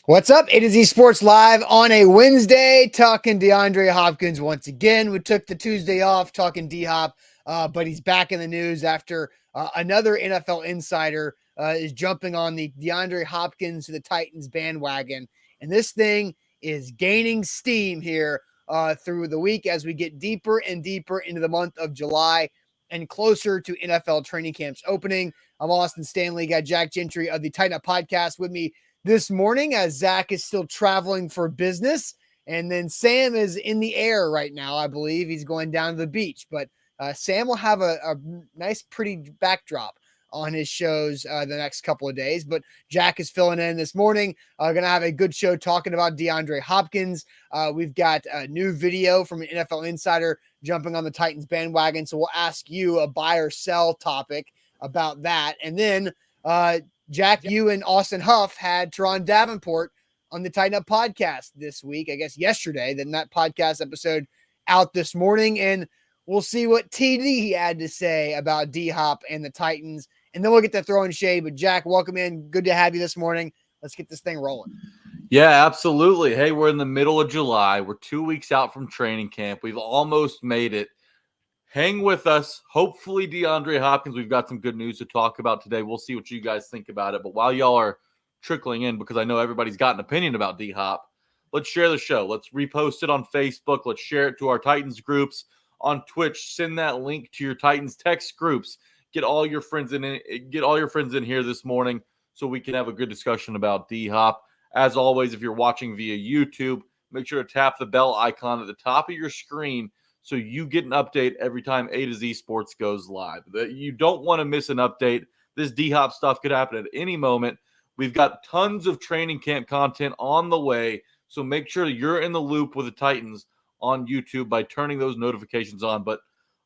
What's up? A to Z Sports Live on a Wednesday, talking DeAndre Hopkins once again. We took the Tuesday off talking D-Hop, but he's back in the news after another NFL insider is jumping on the DeAndre Hopkins to the Titans bandwagon. And this thing is gaining steam here through the week as we get deeper and deeper into the month of July and closer to NFL training camps opening. I'm Austin Stanley, got Jack Gentry of the Tighten Up Podcast with me this morning as Zach is still traveling for business. And then Sam is in the air right now. I believe he's going down to the beach, but Sam will have a nice, pretty backdrop on his shows the next couple of days. But Jack is filling in this morning. Going to have a good show talking about DeAndre Hopkins. We've got a new video from an NFL insider jumping on the Titans bandwagon. So we'll ask you a buy or sell topic about that. And then Jack, you and Austin Huff had Terron Davenport on the Tighten Up podcast this week, I guess yesterday. Then that podcast episode out this morning, and we'll see what TD had to say about D-Hop and the Titans, and then we'll get to throwing shade. But Jack, welcome in. Good to have you this morning. Let's get this thing rolling. Yeah, absolutely. Hey, we're in the middle of July. We're 2 weeks out from training camp. We've almost made it. Hang with us. Hopefully, DeAndre Hopkins, we've got some good news to talk about today. We'll see what you guys think about it. But while y'all are trickling in, because I know everybody's got an opinion about D-Hop, let's share the show. Let's repost it on Facebook. Let's share it to our Titans groups on Twitch. Send that link to your Titans text groups. Get all your friends in here this morning so we can have a good discussion about D-Hop. As always, if you're watching via YouTube, make sure to tap the bell icon at the top of your screen so you get an update every time A to Z Sports goes live. You don't want to miss an update. This D-Hop stuff could happen at any moment. We've got tons of training camp content on the way, so make sure you're in the loop with the Titans on YouTube by turning those notifications on. But,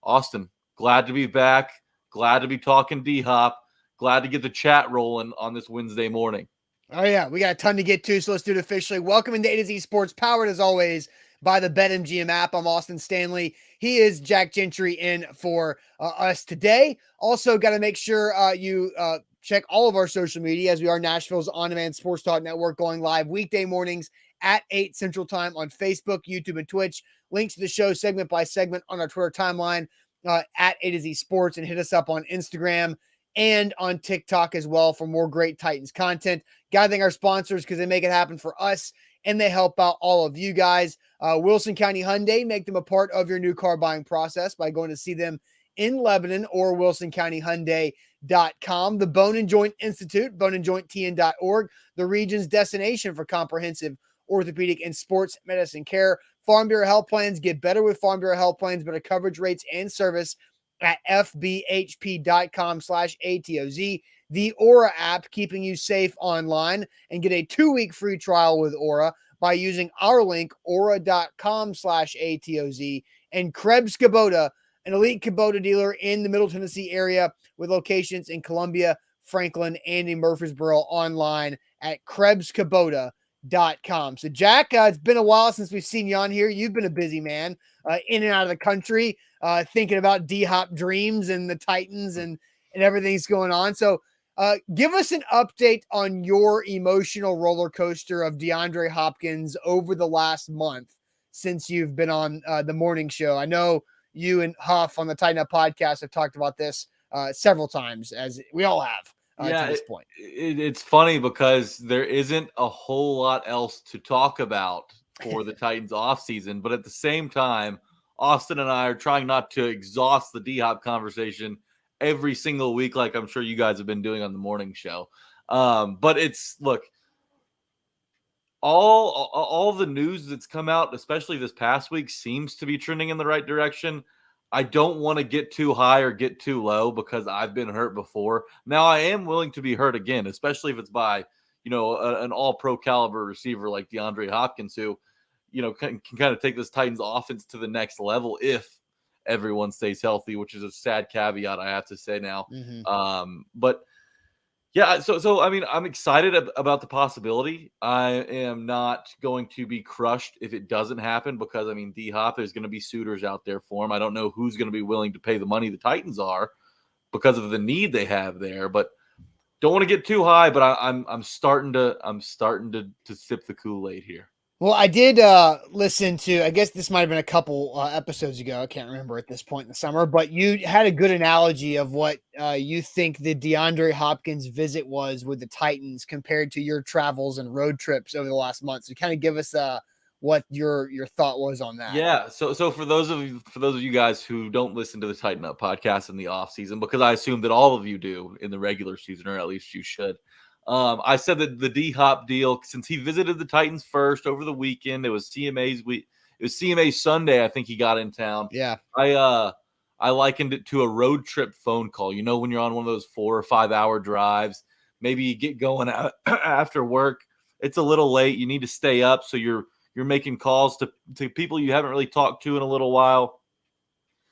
Austin, glad to be back. Glad to be talking D-Hop. Glad to get the chat rolling on this Wednesday morning. Oh, yeah. We got a ton to get to, so let's do it officially. Welcome into A to Z Sports, powered as always by the BetMGM app. I'm Austin Stanley. He is Jack Gentry in for us today. Also, got to make sure you check all of our social media as we are Nashville's on-demand sports talk network, going live weekday mornings at 8 Central Time on Facebook, YouTube, and Twitch. Links to the show segment by segment on our Twitter timeline at A to Z Sports, and hit us up on Instagram and on TikTok as well for more great Titans content. Got to thank our sponsors because they make it happen for us and they help out all of you guys. Wilson County Hyundai, make them a part of your new car buying process by going to see them in Lebanon or wilsoncountyhyundai.com. The Bone and Joint Institute, boneandjointtn.org, the region's destination for comprehensive orthopedic and sports medicine care. Farm Bureau Health Plans, get better with Farm Bureau Health Plans, better coverage rates and service at fbhp.com/ATOZ. The Aura app, keeping you safe online, and get a 2-week free trial with Aura by using our link, aura.com/ATOZ. And Krebs Kubota, an elite Kubota dealer in the Middle Tennessee area with locations in Columbia, Franklin, and in Murfreesboro, online at KrebsKubota.com. So, Jack, it's been a while since we've seen you on here. You've been a busy man, in and out of the country, thinking about D-Hop dreams and the Titans and everything's going on. So, give us an update on your emotional roller coaster of DeAndre Hopkins over the last month since you've been on the morning show. I know you and Huff on the Tighten Up podcast have talked about this several times, as we all have to this point. It's funny because there isn't a whole lot else to talk about for the Titans offseason, but at the same time, Austin and I are trying not to exhaust the D-Hop conversation every single week, like I'm sure you guys have been doing on the morning show. But it's, look, all the news that's come out, especially this past week, seems to be trending in the right direction. I don't want to get too high or get too low because I've been hurt before. Now I am willing to be hurt again, especially if it's by, an all-pro caliber receiver like DeAndre Hopkins, who, can kind of take this Titans offense to the next level if everyone stays healthy, which is a sad caveat, I have to say now. Mm-hmm. But yeah, so I mean, I'm excited about the possibility. I am not going to be crushed if it doesn't happen because, I mean, D-Hop, there's going to be suitors out there for him. I don't know who's going to be willing to pay the money the Titans are because of the need they have there, but don't want to get too high, but I'm starting to sip the Kool-Aid here. Well, I did listen to, I guess this might have been a couple episodes ago. I can't remember at this point in the summer, but you had a good analogy of what you think the DeAndre Hopkins visit was with the Titans compared to your travels and road trips over the last month. So kind of give us what your thought was on that. Yeah. So for those of you guys who don't listen to the Tighten Up podcast in the off season, because I assume that all of you do in the regular season, or at least you should. I said that the D-Hop deal, since he visited the Titans first over the weekend, it was CMA Sunday, I think he got in town. Yeah. I likened it to a road trip phone call. You know, when you're on one of those 4 or 5 hour drives, maybe you get going out after work. It's a little late. You need to stay up, so you're making calls to people you haven't really talked to in a little while,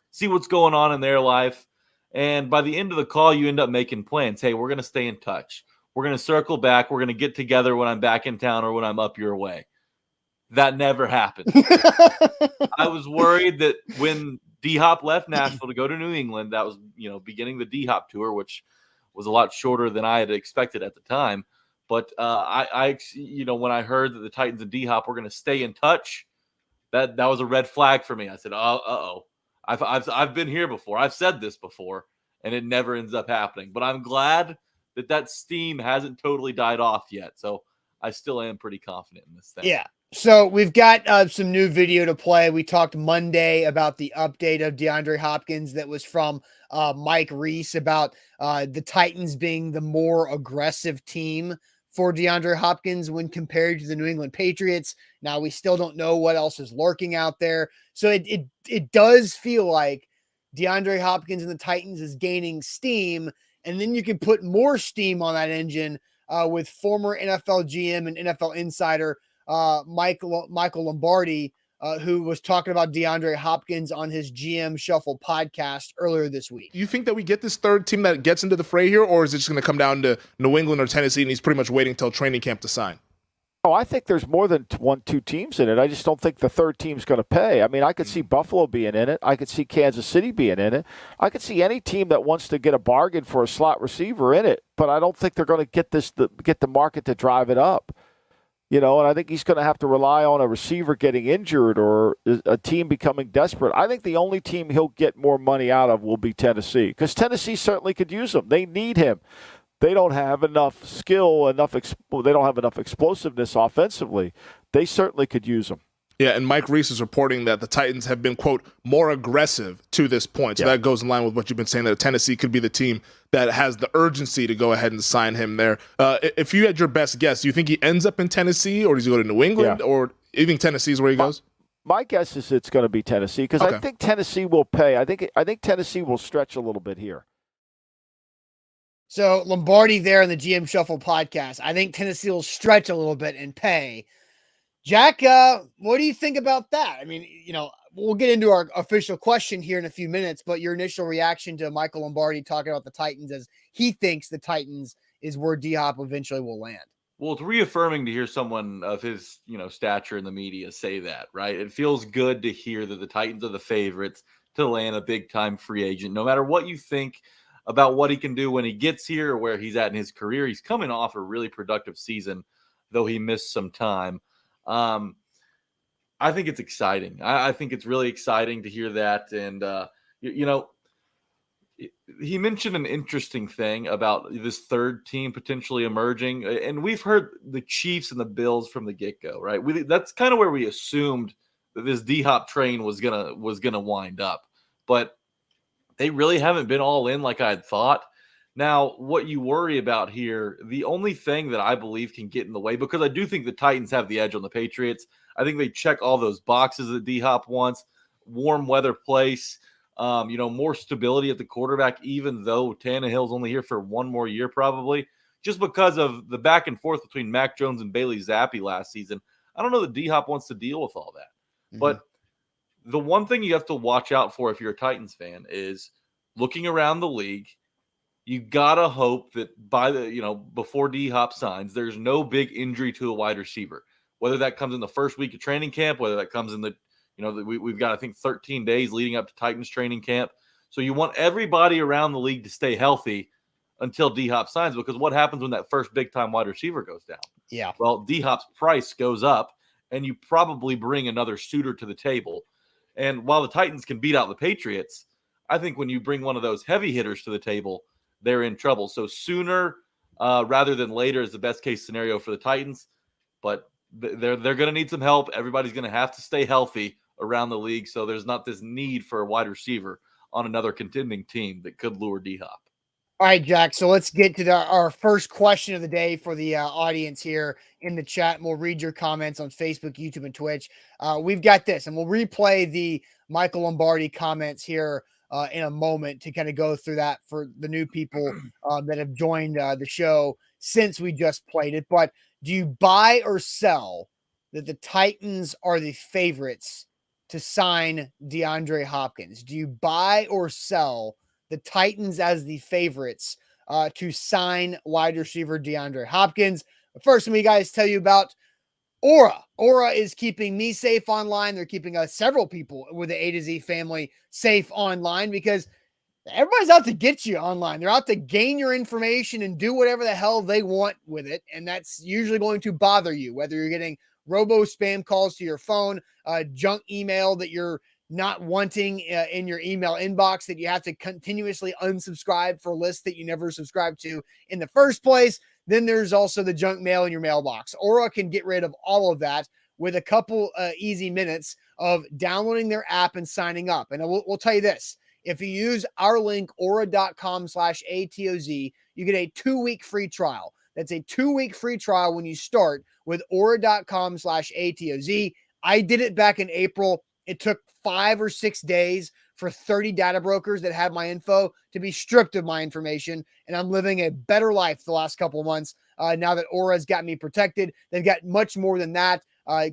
see what's going on in their life. And by the end of the call, you end up making plans. Hey, we're going to stay in touch. We're going to circle back. We're going to get together when I'm back in town or when I'm up your way. That never happened. I was worried that when D-Hop left Nashville to go to New England, that was, beginning the D-Hop tour, which was a lot shorter than I had expected at the time. But I when I heard that the Titans and D-Hop were going to stay in touch, that was a red flag for me. I said, uh-oh. I've been here before. I've said this before, and it never ends up happening. But I'm glad that steam hasn't totally died off yet. So I still am pretty confident in this thing. Yeah. So we've got some new video to play. We talked Monday about the update of DeAndre Hopkins that was from Mike Reese about the Titans being the more aggressive team for DeAndre Hopkins when compared to the New England Patriots. Now we still don't know what else is lurking out there. So it does feel like DeAndre Hopkins and the Titans is gaining steam, and then you can put more steam on that engine with former NFL GM and NFL insider Michael Lombardi, who was talking about DeAndre Hopkins on his GM Shuffle podcast earlier this week. You think that we get this third team that gets into the fray here, or is it just going to come down to New England or Tennessee, and he's pretty much waiting until training camp to sign? Oh, I think there's more than two teams in it. I just don't think the third team's going to pay. I mean, I could see Buffalo being in it. I could see Kansas City being in it. I could see any team that wants to get a bargain for a slot receiver in it, but I don't think they're going to get the market to drive it up. And I think he's going to have to rely on a receiver getting injured or a team becoming desperate. I think the only team he'll get more money out of will be Tennessee, because Tennessee certainly could use him. They need him. They don't have enough skill, they don't have enough explosiveness offensively. They certainly could use him. Yeah, and Mike Reese is reporting that the Titans have been, quote, more aggressive to this point. So that goes in line with what you've been saying, that Tennessee could be the team that has the urgency to go ahead and sign him there. If you had your best guess, do you think he ends up in Tennessee, or does he go to New England, or you think Tennessee is where he goes? My guess is it's going to be Tennessee, because I think Tennessee will pay. I think Tennessee will stretch a little bit here. So Lombardi there in the GM Shuffle podcast. I think Tennessee will stretch a little bit and pay. Jack, what do you think about that? I mean, we'll get into our official question here in a few minutes, but your initial reaction to Michael Lombardi talking about the Titans as he thinks the Titans is where D-Hop eventually will land. Well, it's reaffirming to hear someone of his, stature in the media say that, right? It feels good to hear that the Titans are the favorites to land a big-time free agent. No matter what you think about what he can do when he gets here or where he's at in his career, he's coming off a really productive season, though he missed some time. I think it's exciting. I think it's really exciting to hear that. And, he mentioned an interesting thing about this third team potentially emerging. And we've heard the Chiefs and the Bills from the get-go, right? That's kind of where we assumed that this D-Hop train was gonna wind up. But they really haven't been all in like I had thought. Now, what you worry about here, the only thing that I believe can get in the way, because I do think the Titans have the edge on the Patriots. I think they check all those boxes that D-Hop wants. Warm weather place, more stability at the quarterback, even though Tannehill's only here for one more year probably, just because of the back and forth between Mac Jones and Bailey Zappi last season. I don't know that D-Hop wants to deal with all that. Mm-hmm. But the one thing you have to watch out for if you're a Titans fan is looking around the league. You gotta hope that before D-Hop signs, there's no big injury to a wide receiver. Whether that comes in the first week of training camp, whether that comes in we've got, I think, 13 days leading up to Titans training camp. So you want everybody around the league to stay healthy until D-Hop signs, because what happens when that first big-time wide receiver goes down? Yeah. Well, D-Hop's price goes up, and you probably bring another suitor to the table. And while the Titans can beat out the Patriots, I think when you bring one of those heavy hitters to the table, they're in trouble. So sooner rather than later is the best-case scenario for the Titans, but they're going to need some help. Everybody's going to have to stay healthy around the league, so there's not this need for a wide receiver on another contending team that could lure D-Hop. All right, Jack. So let's get to our first question of the day for the audience here in the chat. And we'll read your comments on Facebook, YouTube, and Twitch. We've got this, and we'll replay the Michael Lombardi comments here in a moment to kind of go through that for the new people that have joined the show since we just played it. But do you buy or sell that the Titans are the favorites to sign DeAndre Hopkins? Do you buy or sell the Titans as the favorites to sign wide receiver DeAndre Hopkins? But first, let me guys tell you about Aura. Aura is keeping me safe online. They're keeping several people with the A to Z family safe online because everybody's out to get you online. They're out to gain your information and do whatever the hell they want with it. And that's usually going to bother you, whether you're getting robo spam calls to your phone, junk email that you're not wanting in your email inbox that you have to continuously unsubscribe for lists that you never subscribed to in the first place. Then there's also the junk mail in your mailbox. Aura can get rid of all of that with a couple easy minutes of downloading their app and signing up. And we'll tell you this. If you use our link, aura.com/ATOZ, you get a 2-week free trial. That's a 2-week free trial when you start with aura.com/ATOZ. I did it back in April. It took 5 or 6 days for 30 data brokers that had my info to be stripped of my information. And I'm living a better life the last couple of months now that Aura's got me protected. They've got much more than that.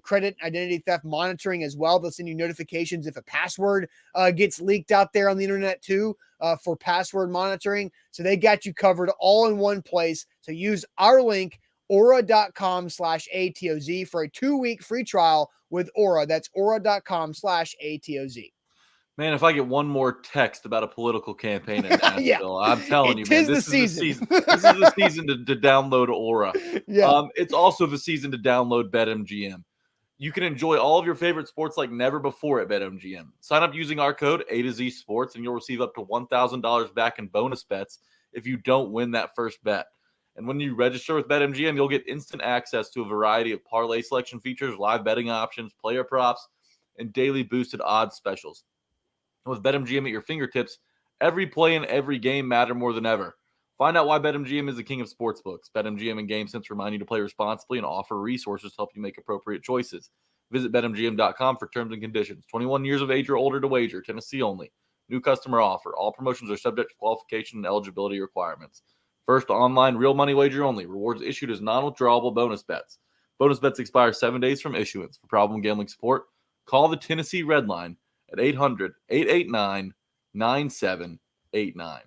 Credit identity theft monitoring as well. They'll send you notifications if a password gets leaked out there on the internet too for password monitoring. So they got you covered all in one place. So use our link, aura.com/ATOZ for a 2-week free trial with Aura. That's aura.com/ATOZ. Man, if I get one more text about a political campaign in Nashville, I'm telling you, man, this is the season. This is the season to download Aura. Yeah. It's also the season to download BetMGM. You can enjoy all of your favorite sports like never before at BetMGM. Sign up using our code A to Z Sports, and you'll receive up to $1,000 back in bonus bets if you don't win that first bet. And when you register with BetMGM, you'll get instant access to a variety of parlay selection features, live betting options, player props, and daily boosted odds specials. With BetMGM at your fingertips, every play and every game matter more than ever. Find out why BetMGM is the king of sportsbooks. BetMGM and GameSense remind you to play responsibly and offer resources to help you make appropriate choices. Visit BetMGM.com for terms and conditions. 21 years of age or older to wager. Tennessee only. New customer offer. All promotions are subject to qualification and eligibility requirements. First online real money wager only. Rewards issued as non-withdrawable bonus bets. Bonus bets expire 7 days from issuance. For problem gambling support, call the Tennessee Red Line at 800-889-9789.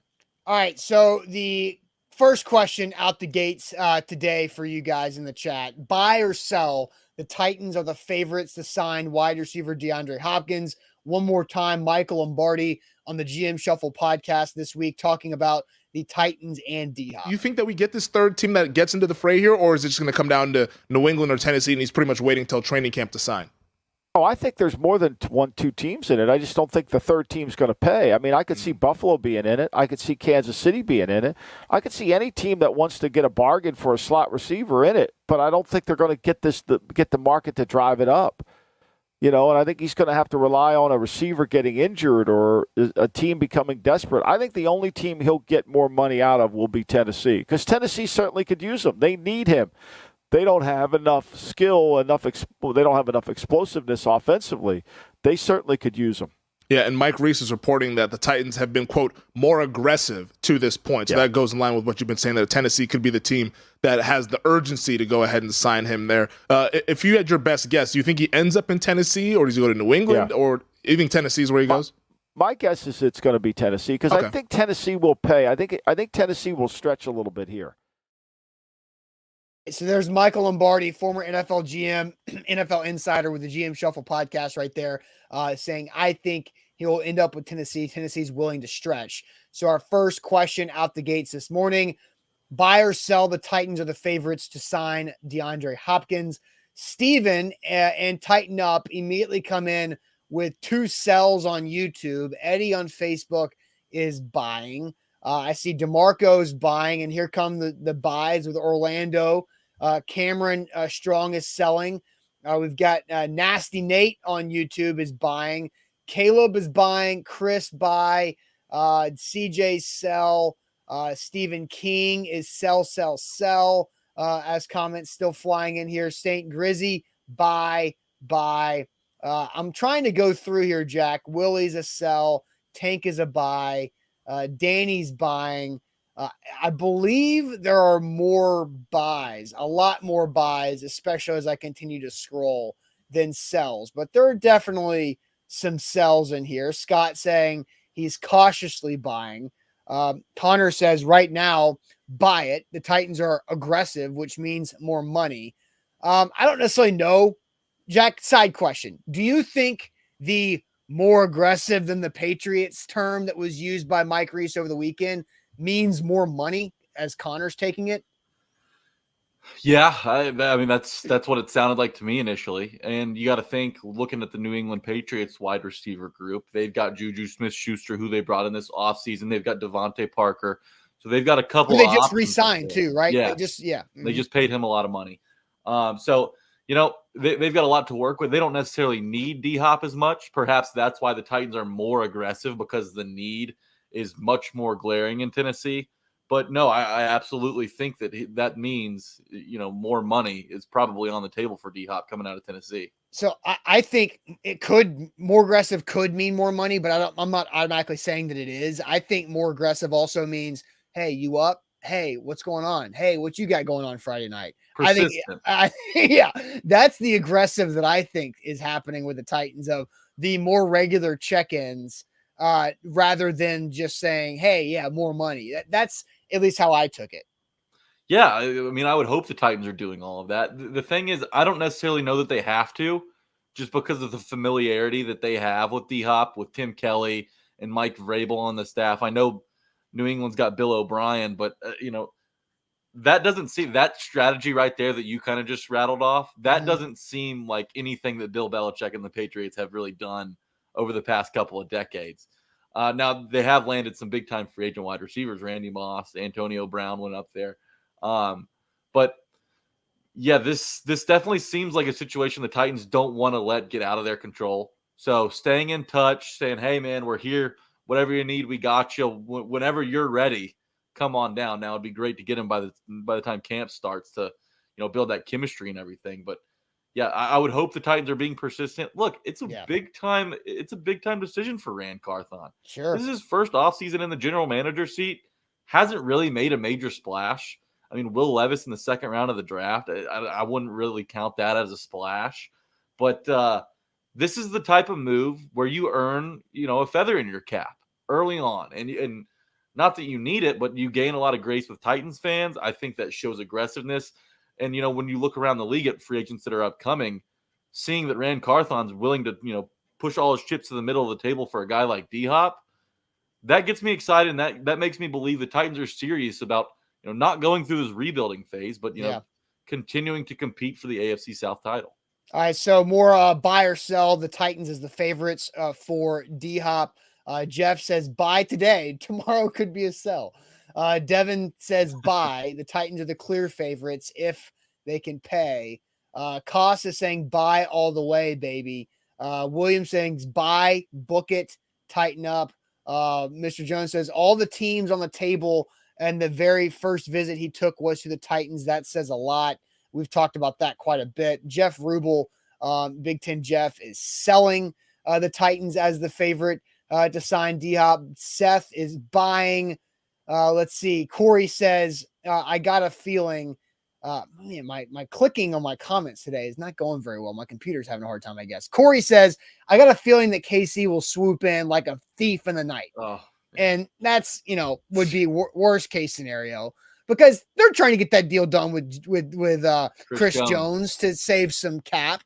All right, so the first question out the gates today for you guys in the chat: buy or sell? The Titans are the favorites to sign wide receiver DeAndre Hopkins. One more time, Michael Lombardi on the GM Shuffle podcast this week talking about the Titans and D-Hop. You think that we get this third team that gets into the fray here, or is it just going to come down to New England or Tennessee, and he's pretty much waiting until training camp to sign? Oh, I think there's more than 2 teams in it. I just don't think the third team's going to pay. I mean, I could see Buffalo being in it. I could see Kansas City being in it. I could see any team that wants to get a bargain for a slot receiver in it. But I don't think they're going to get the market to drive it up. You know, and I think he's going to have to rely on a receiver getting injured or a team becoming desperate. I think the only team he'll get more money out of will be Tennessee, because Tennessee certainly could use him. They need him. They don't have enough skill, they don't have enough explosiveness offensively. They certainly could use him. Yeah, and Mike Reese is reporting that the Titans have been, quote, more aggressive to this point. So that goes in line with what you've been saying, that Tennessee could be the team that has the urgency to go ahead and sign him there. If you had your best guess, do you think he ends up in Tennessee, or does he go to New England, or you think Tennessee's where he goes? My guess is it's going to be Tennessee, because I think Tennessee will pay. I think Tennessee will stretch a little bit here. So there's Michael Lombardi, former NFL GM, NFL insider with the GM Shuffle podcast right there, saying, I think he will end up with Tennessee. Tennessee's willing to stretch. So our first question out the gates this morning: buy or sell? The Titans are the favorites to sign DeAndre Hopkins. Steven and Tighten Up immediately come in with 2 sells on YouTube. Eddie on Facebook is buying. I see DeMarco's buying, and here come the buys with Orlando. Cameron Strong is selling. We've got Nasty Nate on YouTube is buying. Caleb is buying. Chris buy. CJ sell. Stephen King is sell. As comments still flying in here. St. Grizzy, buy. I'm trying to go through here, Jack. Willie's a sell. Tank is a buy. Danny's buying. I believe there are more buys, a lot more buys, especially as I continue to scroll, than sells. But there are definitely some sells in here. Scott saying he's cautiously buying. Connor says right now, buy it. The Titans are aggressive, which means more money. I don't necessarily know. Jack, side question. Do you think the more aggressive than the Patriots term that was used by Mike Reese over the weekend means more money as Connor's taking it? Yeah, I mean that's what it sounded like to me initially. And you got to think, looking at the New England Patriots wide receiver group, they've got Juju Smith-Schuster, who they brought in this offseason. They've got Devontae Parker. So they've got a couple Who of they just options re-signed there. too, right? Yeah. They just paid him a lot of money. So, they've got a lot to work with. They don't necessarily need D-Hop as much. Perhaps that's why the Titans are more aggressive, because the need is much more glaring in Tennessee. But no, I absolutely think that means, more money is probably on the table for D-Hop coming out of Tennessee. So I think it could, more aggressive could mean more money, but I'm not automatically saying that it is. I think more aggressive also means, hey, you up? Hey, what's going on? Hey, what you got going on Friday night? Persistent. Yeah, that's the aggressive that I think is happening with the Titans, of the more regular check-ins, rather than just saying, hey, yeah, more money. That's at least how I took it. Yeah, I mean, I would hope the Titans are doing all of that. The thing is, I don't necessarily know that they have to, just because of the familiarity that they have with D-Hop, with Tim Kelly and Mike Vrabel on the staff. I know New England's got Bill O'Brien, but, that doesn't seem, that strategy right there that you kind of just rattled off, that doesn't seem like anything that Bill Belichick and the Patriots have really done over the past couple of decades. Now, they have landed some big-time free agent wide receivers. Randy Moss, Antonio Brown went up there. But yeah, this definitely seems like a situation the Titans don't want to let get out of their control. So staying in touch, saying, hey man, we're here. Whatever you need, we got you. Whenever you're ready, come on down. Now it'd be great to get him by the time camp starts to, build that chemistry and everything. But yeah, I would hope the Titans are being persistent. Look, it's a big time decision for Rand Carthon. Sure. This is his first offseason in the general manager seat. Hasn't really made a major splash. I mean, Will Levis in the second round of the draft, I wouldn't really count that as a splash. But this is the type of move where you earn, a feather in your cap early on. And not that you need it, but you gain a lot of grace with Titans fans. I think that shows aggressiveness. And, when you look around the league at free agents that are upcoming, seeing that Rand Carthon's willing to, push all his chips to the middle of the table for a guy like D-Hop, that gets me excited. And that makes me believe the Titans are serious about, not going through this rebuilding phase, but, continuing to compete for the AFC South title. All right, so more buy or sell. The Titans as the favorites for D-Hop. Jeff says buy today. Tomorrow could be a sell. Devin says buy. The Titans are the clear favorites if they can pay. Koss is saying buy all the way, baby. William saying buy, book it, tighten up. Mr. Jones says all the teams on the table, and the very first visit he took was to the Titans. That says a lot. We've talked about that quite a bit. Jeff Rubel, Big Ten Jeff, is selling the Titans as the favorite to sign D-Hop. Seth is buying. Let's see. Corey says, I got a feeling. My clicking on my comments today is not going very well. My computer's having a hard time, I guess. Corey says, I got a feeling that KC will swoop in like a thief in the night. Oh. And that's, would be worst case scenario, because they're trying to get that deal done with Chris Jones to save some cap.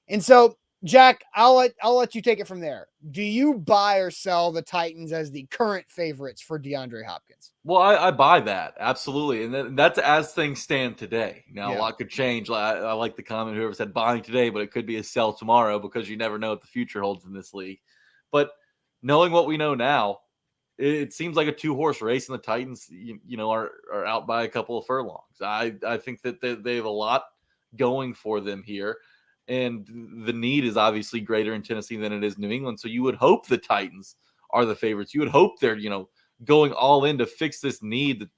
And so Jack, I'll let you take it from there. Do you buy or sell the Titans as the current favorites for DeAndre Hopkins? Well, I buy that absolutely, and that's as things stand today. Now, a Yeah. lot could change. I like the comment whoever said buying today, but it could be a sell tomorrow because you never know what the future holds in this league. But knowing what we know now, it seems like a two-horse race, and the Titans, are out by a couple of furlongs. I think that they have a lot going for them here, and the need is obviously greater in Tennessee than it is New England. So you would hope the Titans are the favorites. You would hope they're going all in to fix this need.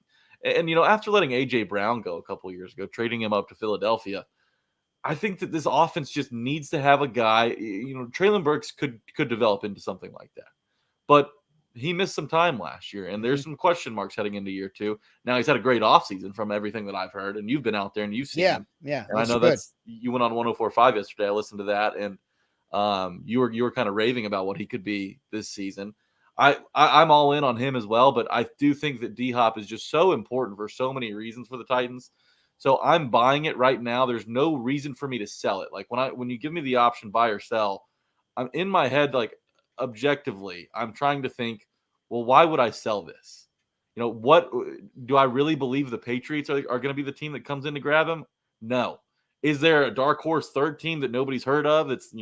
And after letting AJ Brown go a couple of years ago, trading him up to Philadelphia, I think that this offense just needs to have a guy. Traylon Burks could develop into something like that, but he missed some time last year, and there's some question marks heading into year two. Now he's had a great offseason from everything that I've heard, and you've been out there and you've seen him. Yeah. And I know you went on 104.5 yesterday. I listened to that, and you were kind of raving about what he could be this season. I'm all in on him as well, but I do think that D-Hop is just so important for so many reasons for the Titans. So I'm buying it right now. There's no reason for me to sell it. Like when you give me the option buy or sell, I'm in my head, like objectively, I'm trying to think, well, why would I sell this? What do I really believe the Patriots are going to be the team that comes in to grab him? No. Is there a dark horse third team that nobody's heard of? It's,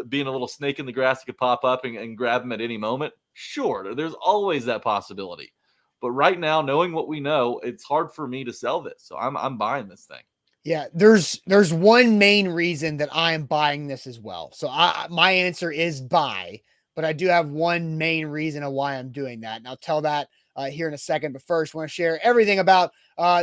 being a little snake in the grass that could pop up and grab him at any moment? Sure. There's always that possibility. But right now, knowing what we know, it's hard for me to sell this. So I'm buying this thing. Yeah, there's one main reason that I am buying this as well. So my answer is buy, but I do have one main reason of why I'm doing that. And I'll tell that here in a second. But first, I want to share everything about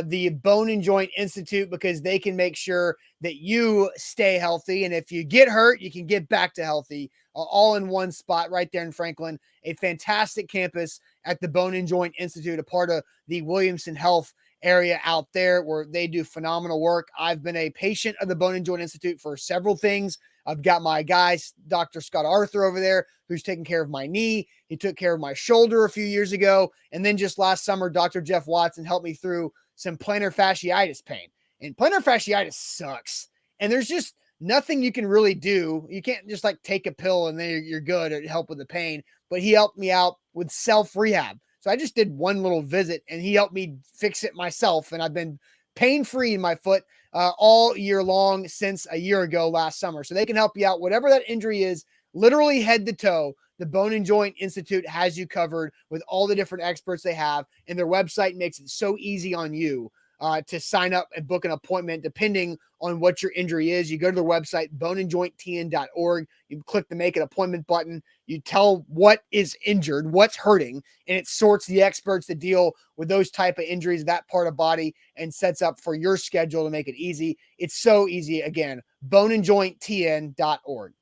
the Bone and Joint Institute, because they can make sure that you stay healthy. And if you get hurt, you can get back to healthy, all in one spot right there in Franklin. A fantastic campus at the Bone and Joint Institute, a part of the Williamson Health area out there where they do phenomenal work. I've been a patient of the Bone and Joint Institute for several things. I've got my guy, Dr. Scott Arthur over there, who's taking care of my knee. He took care of my shoulder a few years ago. And then just last summer, Dr. Jeff Watson helped me through some plantar fasciitis pain. And plantar fasciitis sucks. And there's just nothing you can really do. You can't just like take a pill and then you're good or help with the pain. But he helped me out with self-rehab. So I just did one little visit and he helped me fix it myself. And I've been pain-free in my foot all year long since a year ago last summer. So they can help you out. Whatever that injury is, literally head to toe, the Bone and Joint Institute has you covered with all the different experts they have. And their website makes it so easy on you to sign up and book an appointment depending on what your injury is. You go to their website, boneandjointtn.org. You click the make an appointment button. You tell what is injured, what's hurting, and it sorts the experts that deal with those type of injuries, that part of body, and sets up for your schedule to make it easy. It's so easy. Again, boneandjointtn.org.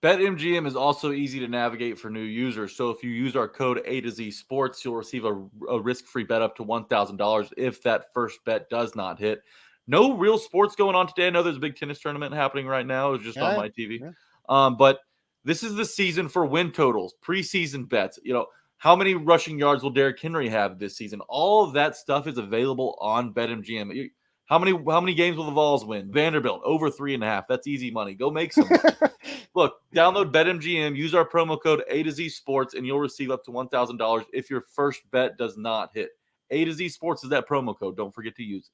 BetMGM is also easy to navigate for new users. So if you use our code A to Z Sports, you'll receive a risk-free bet up to $1,000 if that first bet does not hit. No real sports going on today. I know there's a big tennis tournament happening right now. It was just on my TV. Yeah. But this is the season for win totals, preseason bets. How many rushing yards will Derrick Henry have this season? All of that stuff is available on BetMGM. How many games will the Vols win? Vanderbilt, over 3.5. That's easy money. Go make some money. Look, download BetMGM, use our promo code A to Z Sports, and you'll receive up to $1,000 if your first bet does not hit. A to Z Sports is that promo code. Don't forget to use it.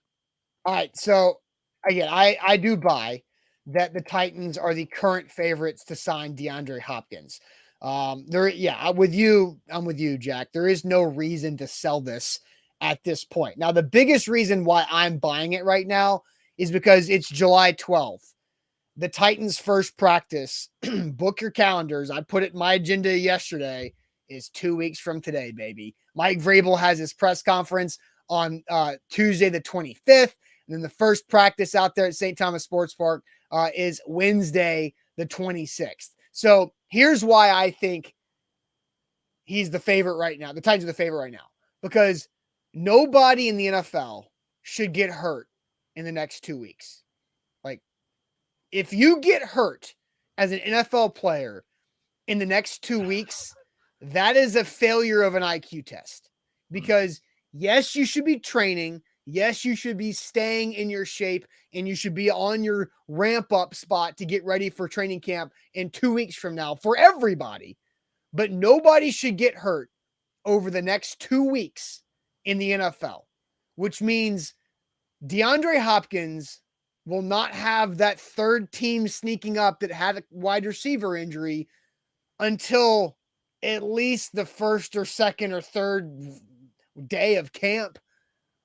All right. So, again, I do buy that the Titans are the current favorites to sign DeAndre Hopkins. I'm with you, Jack. There is no reason to sell this at this point. Now, the biggest reason why I'm buying it right now is because it's July 12th. The Titans' first practice, book your calendars. I put it in my agenda yesterday, is 2 weeks from today, baby. Mike Vrabel has his press conference on Tuesday the 25th. And then the first practice out there at St. Thomas Sports Park is Wednesday the 26th. So here's why I think he's the favorite right now. The Titans are the favorite right now. Because nobody in the NFL should get hurt in the next 2 weeks. If you get hurt as an NFL player in the next 2 weeks, that is a failure of an IQ test. Because yes, you should be training. Yes, you should be staying in your shape and you should be on your ramp up spot to get ready for training camp in 2 weeks from now for everybody. But nobody should get hurt over the next 2 weeks in the NFL, which means DeAndre Hopkins will not have that third team sneaking up that had a wide receiver injury until at least the first or second or third day of camp.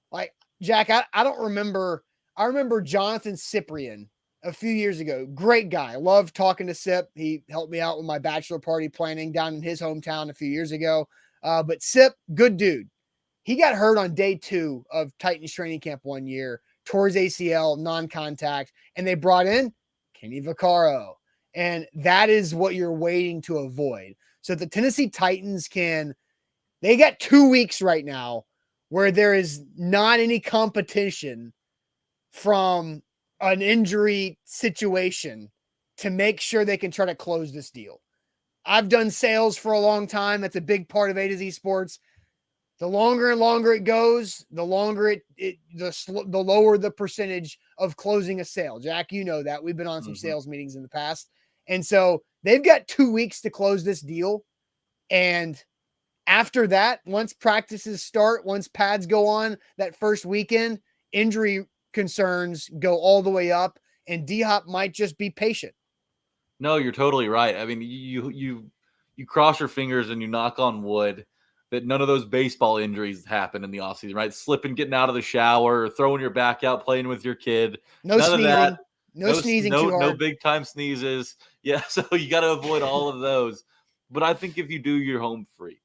Like, Jack, I don't remember. I remember Jonathan Cyprian a few years ago. Great guy. Loved talking to Sip. He helped me out with my bachelor party planning down in his hometown a few years ago. But Sip, good dude. He got hurt on day 2 of Titans training camp one year, tore his ACL, non-contact, and they brought in Kenny Vaccaro. And that is what you're waiting to avoid. So the Tennessee Titans they got 2 weeks right now where there is not any competition from an injury situation to make sure they can try to close this deal. I've done sales for a long time. That's a big part of A to Z Sports. The longer and longer it goes, the longer the lower the percentage of closing a sale. Jack, you know that. We've been on some sales meetings in the past. And so they've got 2 weeks to close this deal. And after that, once practices start, once pads go on that first weekend, injury concerns go all the way up, and D-Hop might just be patient. No, you're totally right. I mean, you cross your fingers and you knock on wood that none of those baseball injuries happen in the offseason, right? Slipping, getting out of the shower, throwing your back out, playing with your kid. No none sneezing. Of that. No sneezing too hard. No big time sneezes. Yeah, so you got to avoid all of those. But I think if you do, you're home free.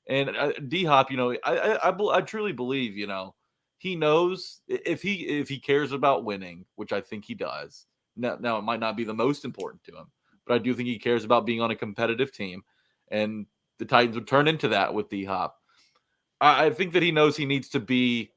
And D-Hop, I truly believe, he knows if he cares about winning, which I think he does. Now it might not be the most important to him, but I do think he cares about being on a competitive team, and the Titans would turn into that with D-Hop. I think that he knows he needs to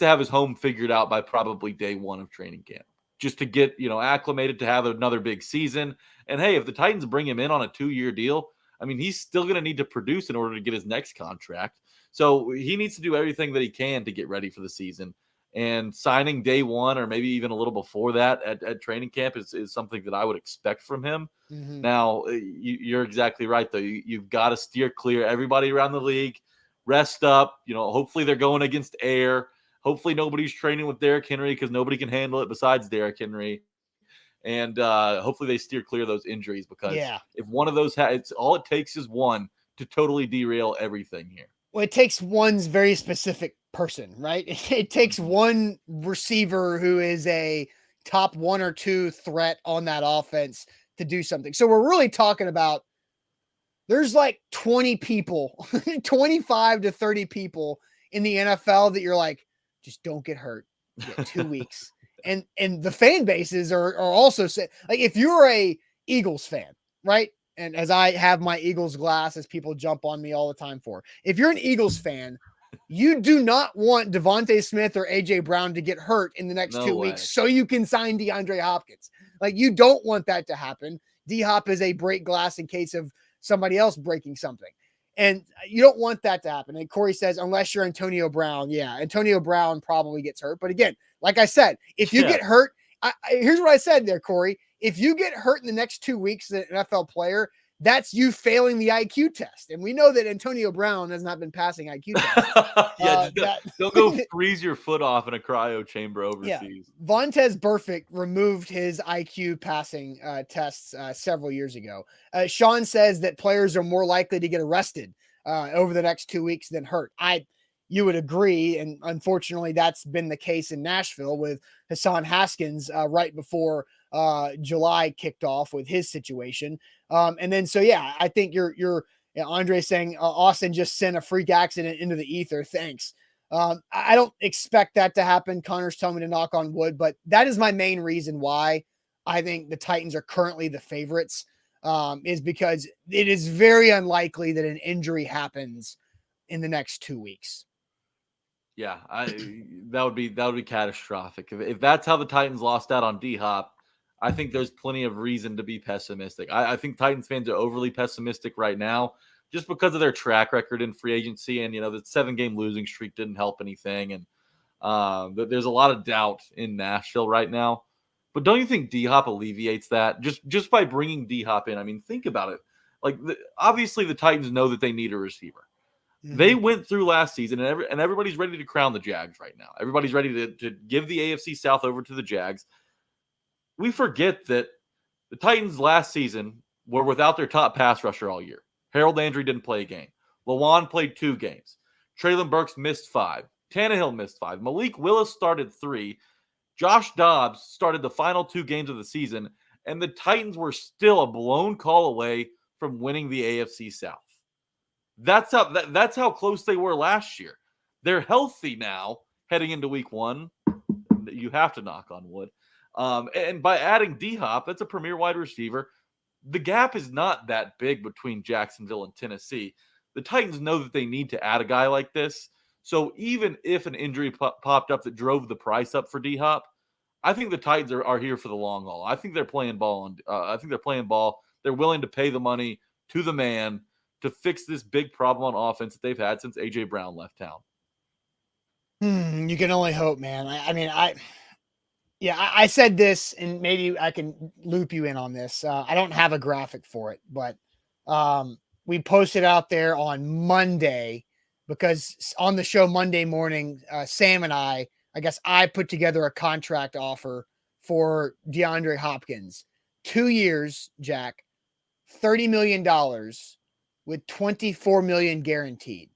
have his home figured out by probably day 1 of training camp, just to get, acclimated to have another big season. And hey, if the Titans bring him in on a 2-year deal, I mean, he's still going to need to produce in order to get his next contract. So he needs to do everything that he can to get ready for the season. And signing day 1 or maybe even a little before that at training camp is something that I would expect from him. Mm-hmm. Now, you're exactly right, though. You've got to steer clear. Everybody around the league, rest up. Hopefully they're going against air. Hopefully nobody's training with Derrick Henry because nobody can handle it besides Derrick Henry. And hopefully they steer clear of those injuries because if one of those all it takes is one to totally derail everything here. Well, it takes one's very specific person, right? It takes one receiver who is a top 1 or 2 threat on that offense to do something. So we're really talking about there's like 20 people, 25 to 30 people in the NFL that you're like, just don't get hurt. You get 2 weeks. And the fan bases are also saying, like, if you're a Eagles fan, right? And as I have my Eagles glass, as people jump on me all the time for, if you're an Eagles fan, you do not want Devontae Smith or AJ Brown to get hurt in the next 2 weeks so you can sign DeAndre Hopkins. Like, you don't want that to happen. D-Hop is a break glass in case of somebody else breaking something. And you don't want that to happen. And Corey says, unless you're Antonio Brown. Yeah, Antonio Brown probably gets hurt. But again, like I said, if you get hurt, here's what I said there, Corey. If you get hurt in the next 2 weeks as an NFL player, that's you failing the IQ test. And we know that Antonio Brown has not been passing IQ tests. Don't go freeze your foot off in a cryo chamber overseas. Yeah. Vontaze Burfict removed his IQ passing tests several years ago. Sean says that players are more likely to get arrested over the next 2 weeks than hurt. You would agree, and unfortunately, that's been the case in Nashville with Hassan Haskins right before July kicked off with his situation. And then, I think you're Andre saying Austin just sent a freak accident into the ether. Thanks. I don't expect that to happen. Connor's telling me to knock on wood, but that is my main reason why I think the Titans are currently the favorites, is because it is very unlikely that an injury happens in the next 2 weeks. Yeah, that would be catastrophic. If that's how the Titans lost out on D-Hop, I think there's plenty of reason to be pessimistic. I think Titans fans are overly pessimistic right now just because of their track record in free agency. And, the 7-game losing streak didn't help anything. And There's a lot of doubt in Nashville right now. But don't you think D-Hop alleviates that just by bringing D-Hop in? I mean, think about it. Like, obviously the Titans know that they need a receiver. Mm-hmm. They went through last season, and everybody's ready to crown the Jags right now. Everybody's ready to give the AFC South over to the Jags. We forget that the Titans last season were without their top pass rusher all year. Harold Landry didn't play a game. Lawan played 2 games. Treylon Burks missed 5. Tannehill missed 5. Malik Willis started 3. Josh Dobbs started the final 2 games of the season, and the Titans were still a blown call away from winning the AFC South. That's how close they were last year. They're healthy now heading into week 1. You have to knock on wood. And by adding D-Hop, that's a premier wide receiver. The gap is not that big between Jacksonville and Tennessee. The Titans know that they need to add a guy like this. So even if an injury popped up that drove the price up for D-Hop, I think the Titans are here for the long haul. I think they're playing ball. They're willing to pay the money to the man to fix this big problem on offense that they've had since A.J. Brown left town. You can only hope, man. I said this, and maybe I can loop you in on this. I don't have a graphic for it, but we posted out there on Monday because on the show Monday morning, Sam and I guess I put together a contract offer for DeAndre Hopkins. 2 years, Jack, $30 million with $24 million guaranteed.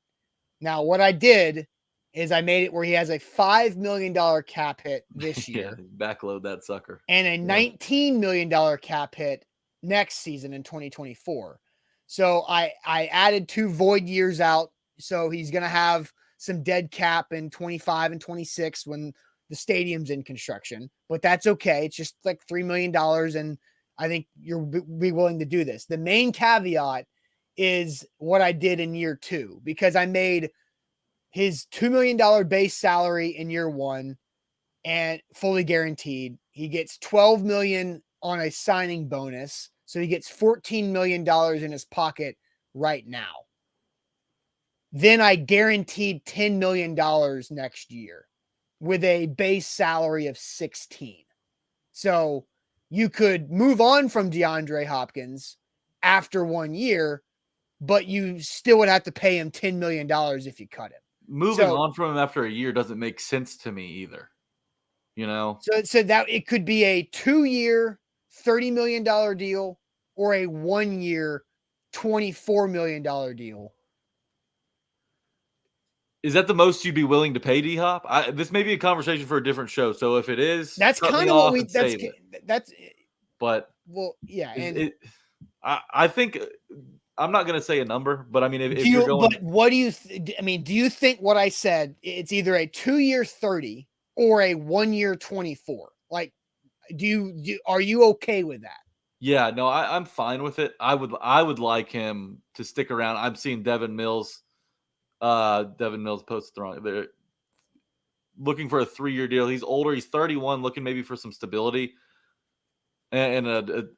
Now, what I did is I made it where he has a $5 million cap hit this year. Backload that sucker. And a $19 million cap hit next season in 2024. So I added 2 void years out. So he's going to have some dead cap in 25 and 26 when the stadium's in construction. But that's okay. It's just like $3 million. And I think you'll be willing to do this. The main caveat is what I did in year 2, because I made his $2 million base salary in year 1 and fully guaranteed. He gets $12 million on a signing bonus. So he gets $14 million in his pocket right now. Then I guaranteed $10 million next year with a base salary of 16. So you could move on from DeAndre Hopkins after 1 year, but you still would have to pay him $10 million if you cut him. Moving on from him after a year doesn't make sense to me either. You know? So that it could be a 2-year, $30 million deal or a 1-year, $24 million deal. Is that the most you'd be willing to pay D-Hop? This may be a conversation for a different show. So if it is, that's kind of what we. I think I'm not going to say a number, but I mean, if you're going, but what do you? Do you think what I said? It's either a 2-year 30 or a 1-year 24. Like, are you okay with that? Yeah, no, I'm fine with it. I would like him to stick around. I'm seeing Devin Mills posted wrong. They're looking for a 3-year deal. He's older. He's 31, looking maybe for some stability and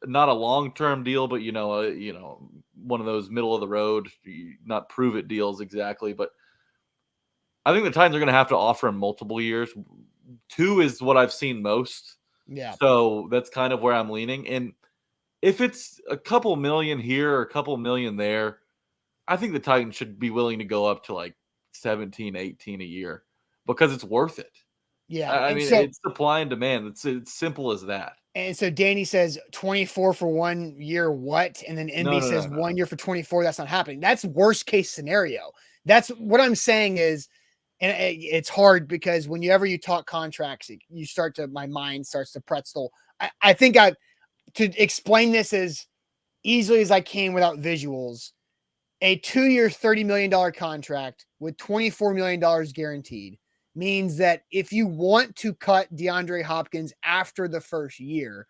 not a long-term deal, but one of those middle of the road, not prove it deals exactly. But I think the Titans are going to have to offer him multiple years. 2 is what I've seen most. Yeah. So that's kind of where I'm leaning. And if it's a couple million here or a couple million there, I think the Titans should be willing to go up to like 17, 18 a year because it's worth it. Yeah. I mean, it's supply and demand. It's simple as that. And so Danny says 24 for 1 year, what? And then MB says 1 year for 24. That's not happening. That's worst case scenario. That's what I'm saying is, and it's hard because whenever you talk contracts, my mind starts to pretzel. I think to explain this as easily as I can without visuals, a 2-year, $30 million contract with $24 million guaranteed means that if you want to cut DeAndre Hopkins after the first year,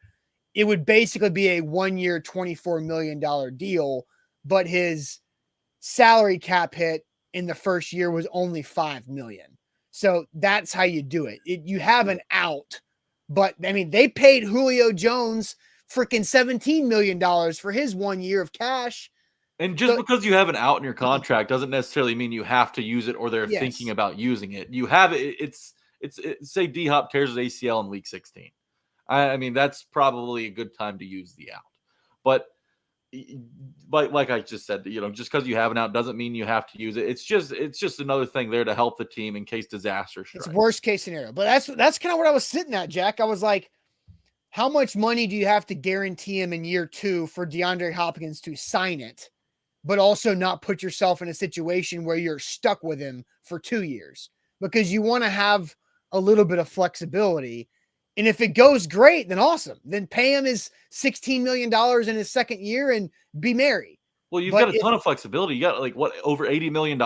it would basically be a 1-year, $24 million deal, but his salary cap hit in the first year was only $5 million. So that's how you do it. You have an out, but I mean, they paid Julio Jones freaking $17 million for his 1 year of cash. And just because you have an out in your contract doesn't necessarily mean you have to use it or they're thinking about using it. You have it. It's say D-Hop tears his ACL in week 16. I mean, that's probably a good time to use the out. But like I just said, just because you have an out doesn't mean you have to use it. It's just another thing there to help the team in case disaster strikes. It's worst case scenario. But that's kind of what I was sitting at, Jack. I was like, how much money do you have to guarantee him in year 2 for DeAndre Hopkins to sign it, but also not put yourself in a situation where you're stuck with him for 2 years? Because you want to have a little bit of flexibility. And if it goes great, then awesome. Then pay him his $16 million in his second year and be merry. Well, you've got a ton of flexibility. You got over $80 million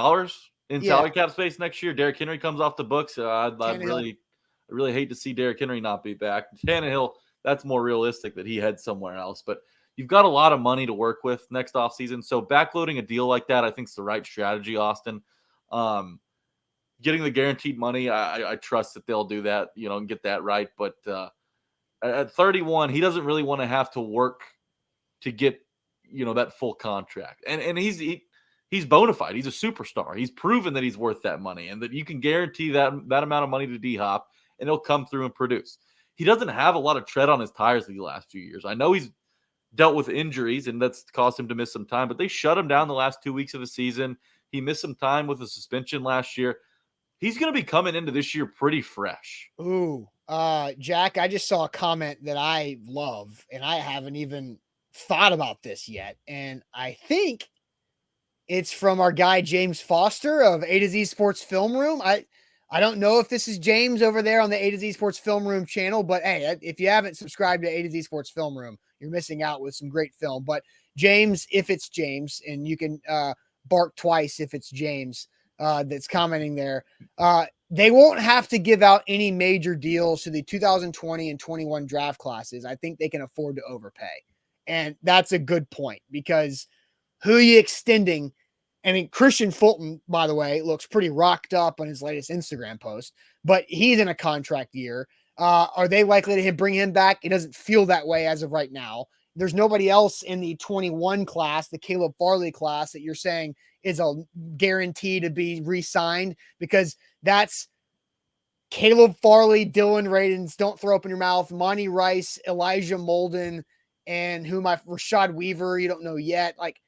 in salary cap space next year. Derrick Henry comes off the books. I really hate to see Derrick Henry not be back. Tannehill, that's more realistic that he heads somewhere else. But you've got a lot of money to work with next offseason. So backloading a deal like that, I think is the right strategy, Austin. Getting the guaranteed money, I trust that they'll do that, and get that right. But at 31, he doesn't really want to have to work to get, that full contract. And he's bona fide. He's a superstar. He's proven that he's worth that money and that you can guarantee that amount of money to D-Hop and he'll come through and produce. He doesn't have a lot of tread on his tires the last few years. I know he's dealt with injuries and that's caused him to miss some time, but they shut him down the last 2 weeks of the season. He missed some time with a suspension last year. He's going to be coming into this year pretty fresh. Ooh, Jack, I just saw a comment that I love, and I haven't even thought about this yet. And I think it's from our guy, James Foster of A to Z Sports Film Room. I don't know if this is James over there on the A to Z Sports Film Room channel, but hey, if you haven't subscribed to A to Z Sports Film Room, you're missing out with some great film. But James, if it's James, and you can bark twice if it's James, that's commenting there. They won't have to give out any major deals to the 2020 and 21 draft classes. I think they can afford to overpay. And that's a good point because who are you extending? I mean, Christian Fulton, by the way, looks pretty rocked up on his latest Instagram post, but he's in a contract year. Are they likely to bring him back? It doesn't feel that way as of right now. There's nobody else in the 21 class, the Caleb Farley class, that you're saying is a guarantee to be re-signed, because that's Caleb Farley, Dylan Radins, don't throw open your mouth, Monty Rice, Elijah Molden, and Rashad Weaver, you don't know yet. Like,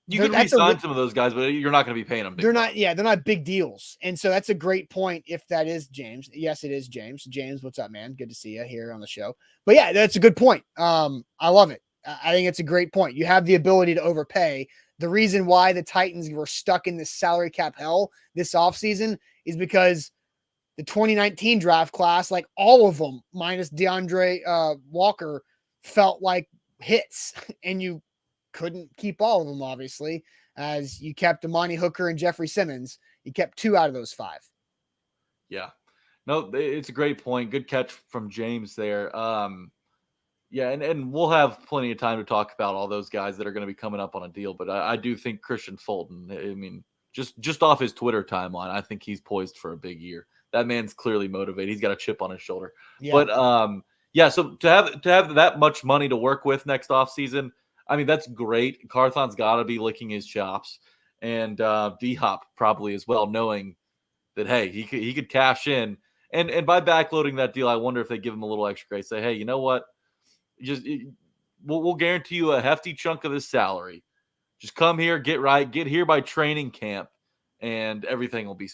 you could re-sign some of those guys, but you're not going to be paying them. They're not big deals. And so that's a great point if that is James. Yes, it is James. James, what's up, man? Good to see you here on the show. But yeah, that's a good point. I love it. I think it's a great point. You have the ability to overpay. The reason why the Titans were stuck in this salary cap hell this offseason is because the 2019 draft class, like all of them, minus DeAndre Walker, felt like hits, and you couldn't keep all of them, obviously, as you kept Amani Hooker and Jeffrey Simmons. You kept 2 out of those 5. Yeah. No, it's a great point. Good catch from James there. Yeah, and we'll have plenty of time to talk about all those guys that are going to be coming up on a deal. But I do think Christian Fulton, I mean, just off his Twitter timeline, I think he's poised for a big year. That man's clearly motivated. He's got a chip on his shoulder. Yeah. But, yeah, so to have that much money to work with next offseason, I mean, that's great. Carthon's got to be licking his chops, and D-Hop probably as well, knowing that, hey, he could cash in. And by backloading that deal, I wonder if they give him a little extra grace. Say, hey, you know what? We'll guarantee you a hefty chunk of this salary. Just come here, get here by training camp, and everything will be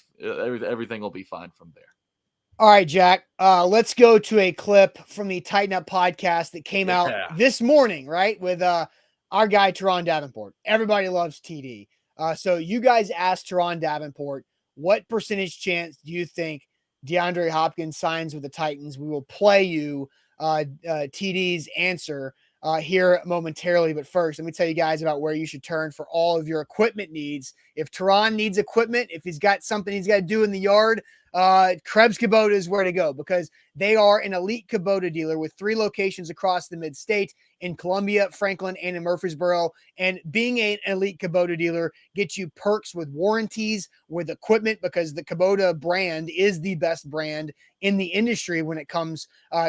fine from there. All right, Jack. Let's go to a clip from the Tighten Up podcast that came out this morning, right? With our guy Terron Davenport. Everybody loves TD. So you guys asked Terron Davenport, what percentage chance do you think DeAndre Hopkins signs with the Titans? We will play you TD's answer here momentarily. But first, let me tell you guys about where you should turn for all of your equipment needs. If Terron needs equipment, if he's got something he's got to do in the yard, Krebs Kubota is where to go, because they are an elite Kubota dealer with 3 locations across the mid-state in Columbia, Franklin, and in Murfreesboro. And being an elite Kubota dealer gets you perks with warranties, with equipment, because the Kubota brand is the best brand in the industry when it comes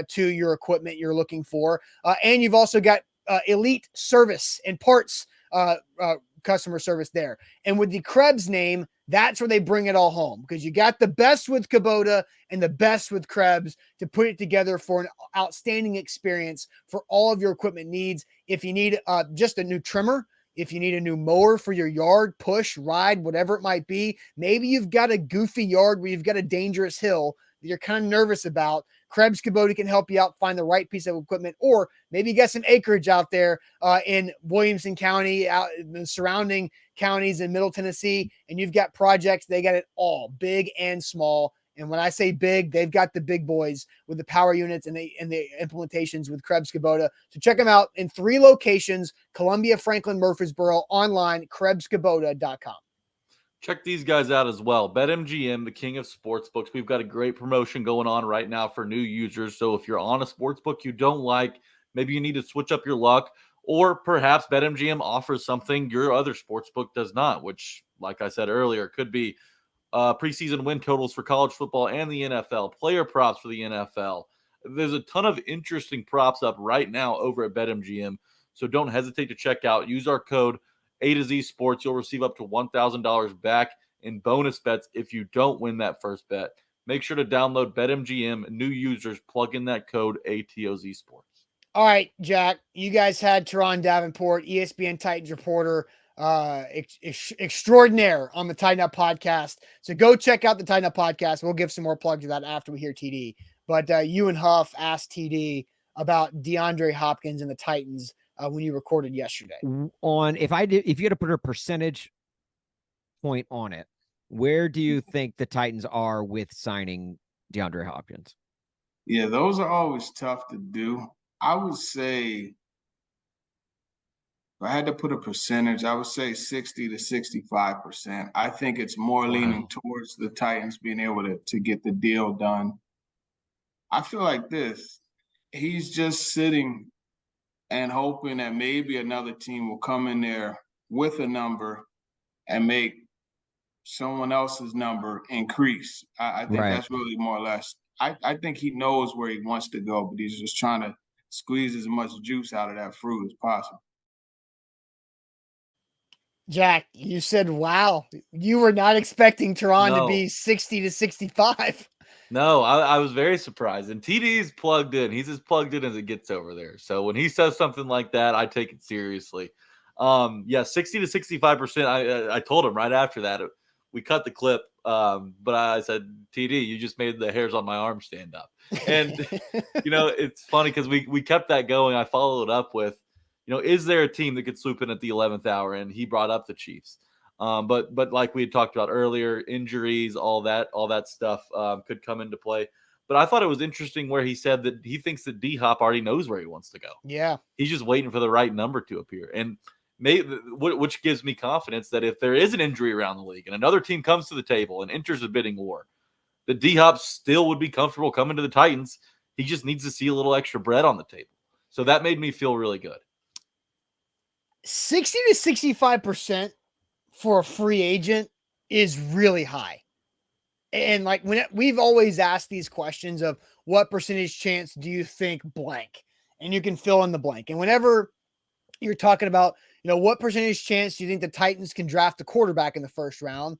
to your equipment you're looking for. And you've also got elite service and parts customer service there. And with the Krebs name, that's where they bring it all home, because you got the best with Kubota and the best with Krebs to put it together for an outstanding experience for all of your equipment needs. If you need just a new trimmer, if you need a new mower for your yard, push, ride, whatever it might be, maybe you've got a goofy yard where you've got a dangerous hill that you're kind of nervous about, Krebs Kubota can help you out, find the right piece of equipment. Or maybe you got some acreage out there in Williamson County, out in the surrounding counties in Middle Tennessee, and you've got projects. They got it all, big and small. And when I say big, they've got the big boys with the power units and the implementations with Krebs Kubota. So check them out in 3 locations: Columbia, Franklin, Murfreesboro, online, KrebsKubota.com. Check these guys out as well. BetMGM, the king of sportsbooks. We've got a great promotion going on right now for new users. So if you're on a sportsbook you don't like, maybe you need to switch up your luck, or perhaps BetMGM offers something your other sportsbook does not, which, like I said earlier, could be preseason win totals for college football and the NFL, player props for the NFL. There's a ton of interesting props up right now over at BetMGM. So don't hesitate to check out. Use our code A to Z Sports. You'll receive up to $1,000 back in bonus bets if you don't win that first bet. Make sure to download BetMGM. New users, plug in that code ATOZ Sports. All right, Jack, you guys had Terron Davenport, ESPN Titans reporter, extraordinaire on the Tighten Up podcast. So go check out the Tighten Up podcast. We'll give some more plug to that after we hear TD. But you and Huff asked TD about DeAndre Hopkins and the Titans when you recorded yesterday. If you had to put a percentage point on it, where do you think the Titans are with signing DeAndre Hopkins? Yeah, those are always tough to do. I would say, if I had to put a percentage, I would say 60 to 65%. I think it's more leaning towards the Titans being able to get the deal done. I feel like this. He's just sitting and hoping that maybe another team will come in there with a number and make someone else's number increase. I think that's really more or less. I think he knows where he wants to go, but he's just trying to squeeze as much juice out of that fruit as possible. Jack, you said, wow, you were not expecting Terron to be 60 to 65. No, I was very surprised. And TD's plugged in. He's as plugged in as it gets over there. So when he says something like that, I take it seriously. 60 to 65%. I told him right after that. We cut the clip, but I said, TD, you just made the hairs on my arm stand up. And, it's funny because we kept that going. I followed it up with, is there a team that could swoop in at the 11th hour? And he brought up the Chiefs. But like we had talked about earlier, injuries, all that stuff could come into play. But I thought it was interesting where he said that he thinks that D-Hop already knows where he wants to go. Yeah. He's just waiting for the right number to appear. And which gives me confidence that if there is an injury around the league and another team comes to the table and enters a bidding war, the D-Hop still would be comfortable coming to the Titans. He just needs to see a little extra bread on the table. So that made me feel really good. 60 to 65% for a free agent is really high. And like when we've always asked these questions of what percentage chance do you think blank, and you can fill in the blank. And whenever you're talking about, what percentage chance do you think the Titans can draft a quarterback in the first round?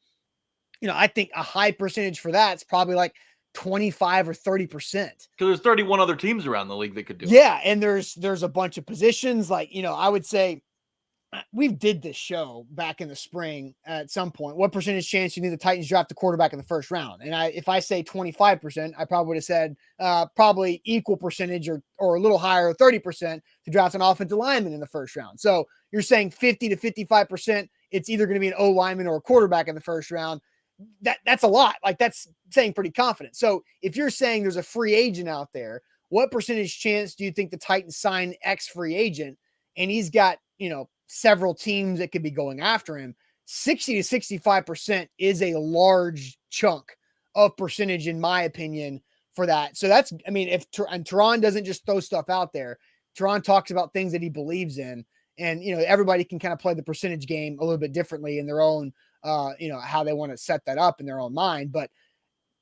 I think a high percentage for that's probably like 25 or 30%. Because there's 31 other teams around the league that could do it. Yeah. And there's a bunch of positions like, I would say, we did this show back in the spring at some point. What percentage chance do you think the Titans draft a quarterback in the first round? And if I say 25%, I probably would have said probably equal percentage or a little higher, 30% to draft an offensive lineman in the first round. So you're saying 50 to 55%, it's either going to be an O lineman or a quarterback in the first round. That's a lot. Like that's saying pretty confident. So if you're saying there's a free agent out there, what percentage chance do you think the Titans sign X free agent? And he's got, several teams that could be going after him. 60 to 65% is a large chunk of percentage, in my opinion, for that. So that's, if Terron doesn't just throw stuff out there, Terron talks about things that he believes in, and, everybody can kind of play the percentage game a little bit differently in their own, how they want to set that up in their own mind. But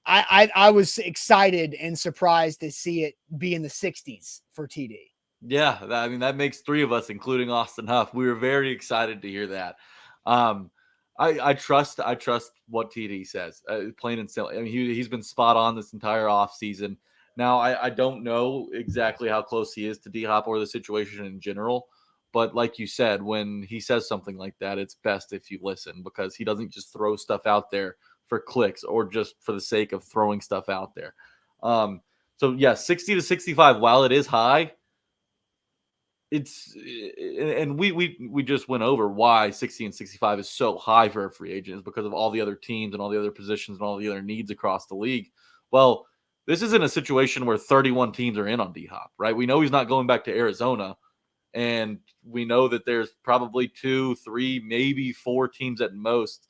I was excited and surprised to see it be in the 60s for TD. Yeah, that makes 3 of us, including Austin Huff. We were very excited to hear that. I trust what TD says, plain and simple. I mean, he's been spot on this entire offseason. Now, I don't know exactly how close he is to D-Hop or the situation in general, but like you said, when he says something like that, it's best if you listen, because he doesn't just throw stuff out there for clicks or just for the sake of throwing stuff out there. So yeah, 60 to 65, while it is high, and we just went over why 60 and 65 is so high for a free agent, is because of all the other teams and all the other positions and all the other needs across the league. Well, this isn't a situation where 31 teams are in on D-Hop, right? We know he's not going back to Arizona, and we know that there's probably 2, 3, maybe 4 teams at most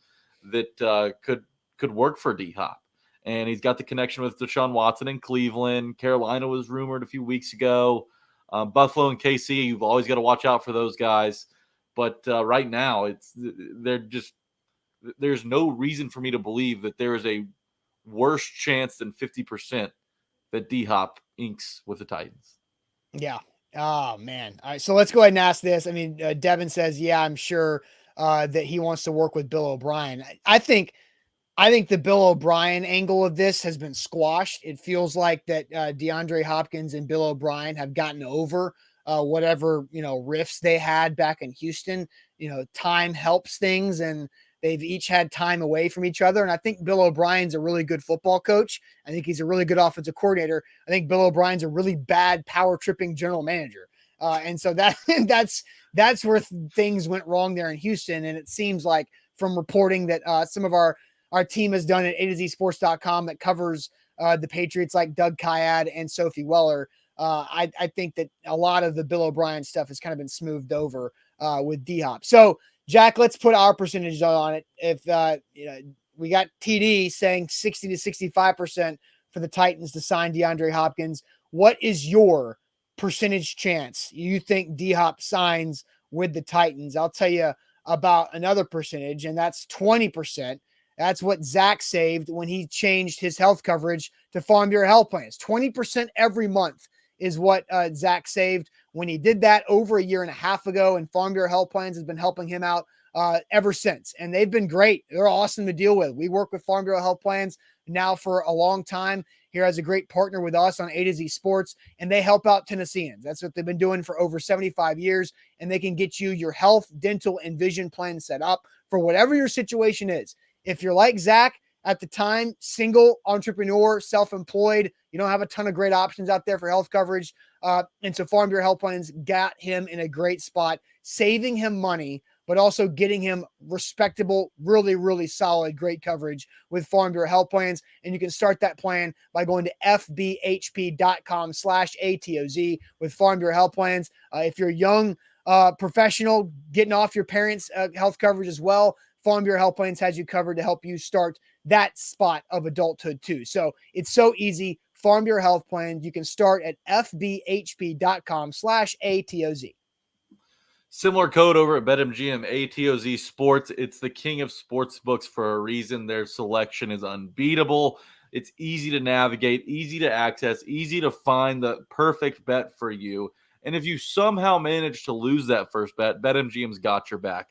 that could work for D-Hop. And he's got the connection with Deshaun Watson in Cleveland. Carolina was rumored a few weeks ago. Buffalo and KC, you've always got to watch out for those guys. But right now, there's no reason for me to believe that there is a worse chance than 50% that D-Hop inks with the Titans. Yeah. Oh, man. All right. So let's go ahead and ask this. I mean, Devin says, yeah, I'm sure that he wants to work with Bill O'Brien. I think the Bill O'Brien angle of this has been squashed. It feels like that DeAndre Hopkins and Bill O'Brien have gotten over whatever, rifts they had back in Houston. Time helps things, and they've each had time away from each other. And I think Bill O'Brien's a really good football coach. I think he's a really good offensive coordinator. I think Bill O'Brien's a really bad power tripping general manager. And so that's where things went wrong there in Houston. And it seems like from reporting that some of our team has done at A2ZSports.com that covers the Patriots, like Doug Kyad and Sophie Weller. I think that a lot of the Bill O'Brien stuff has kind of been smoothed over with D-Hop. So, Jack, let's put our percentage on it. If we got TD saying 60 to 65% for the Titans to sign DeAndre Hopkins, what is your percentage chance you think D-Hop signs with the Titans? I'll tell you about another percentage, and that's 20%. That's what Zach saved when he changed his health coverage to Farm Bureau Health Plans. 20% every month is what Zach saved when he did that over a year and a half ago. And Farm Bureau Health Plans has been helping him out ever since. And they've been great. They're awesome to deal with. We work with Farm Bureau Health Plans now for a long time. Here as a great partner with us on A to Z Sports, and they help out Tennesseans. That's what they've been doing for over 75 years. And they can get you your health, dental, and vision plan set up for whatever your situation is. If you're like Zach at the time, single, entrepreneur, self-employed, you don't have a ton of great options out there for health coverage. And so Farm Bureau Health Plans got him in a great spot, saving him money, but also getting him respectable, really, really solid, great coverage with Farm Bureau Health Plans. And you can start that plan by going to fbhp.com/ATOZ with Farm Bureau Health Plans. If you're a young professional getting off your parents' health coverage as well, Farm Bureau Health Plans has you covered to help you start that spot of adulthood too. So it's so easy. Farm Bureau Health Plan. You can start at fbhp.com/ATOZ. Similar code over at BetMGM, ATOZ Sports. It's the king of sports books for a reason. Their selection is unbeatable. It's easy to navigate, easy to access, easy to find the perfect bet for you. And if you somehow manage to lose that first bet, BetMGM's got your back.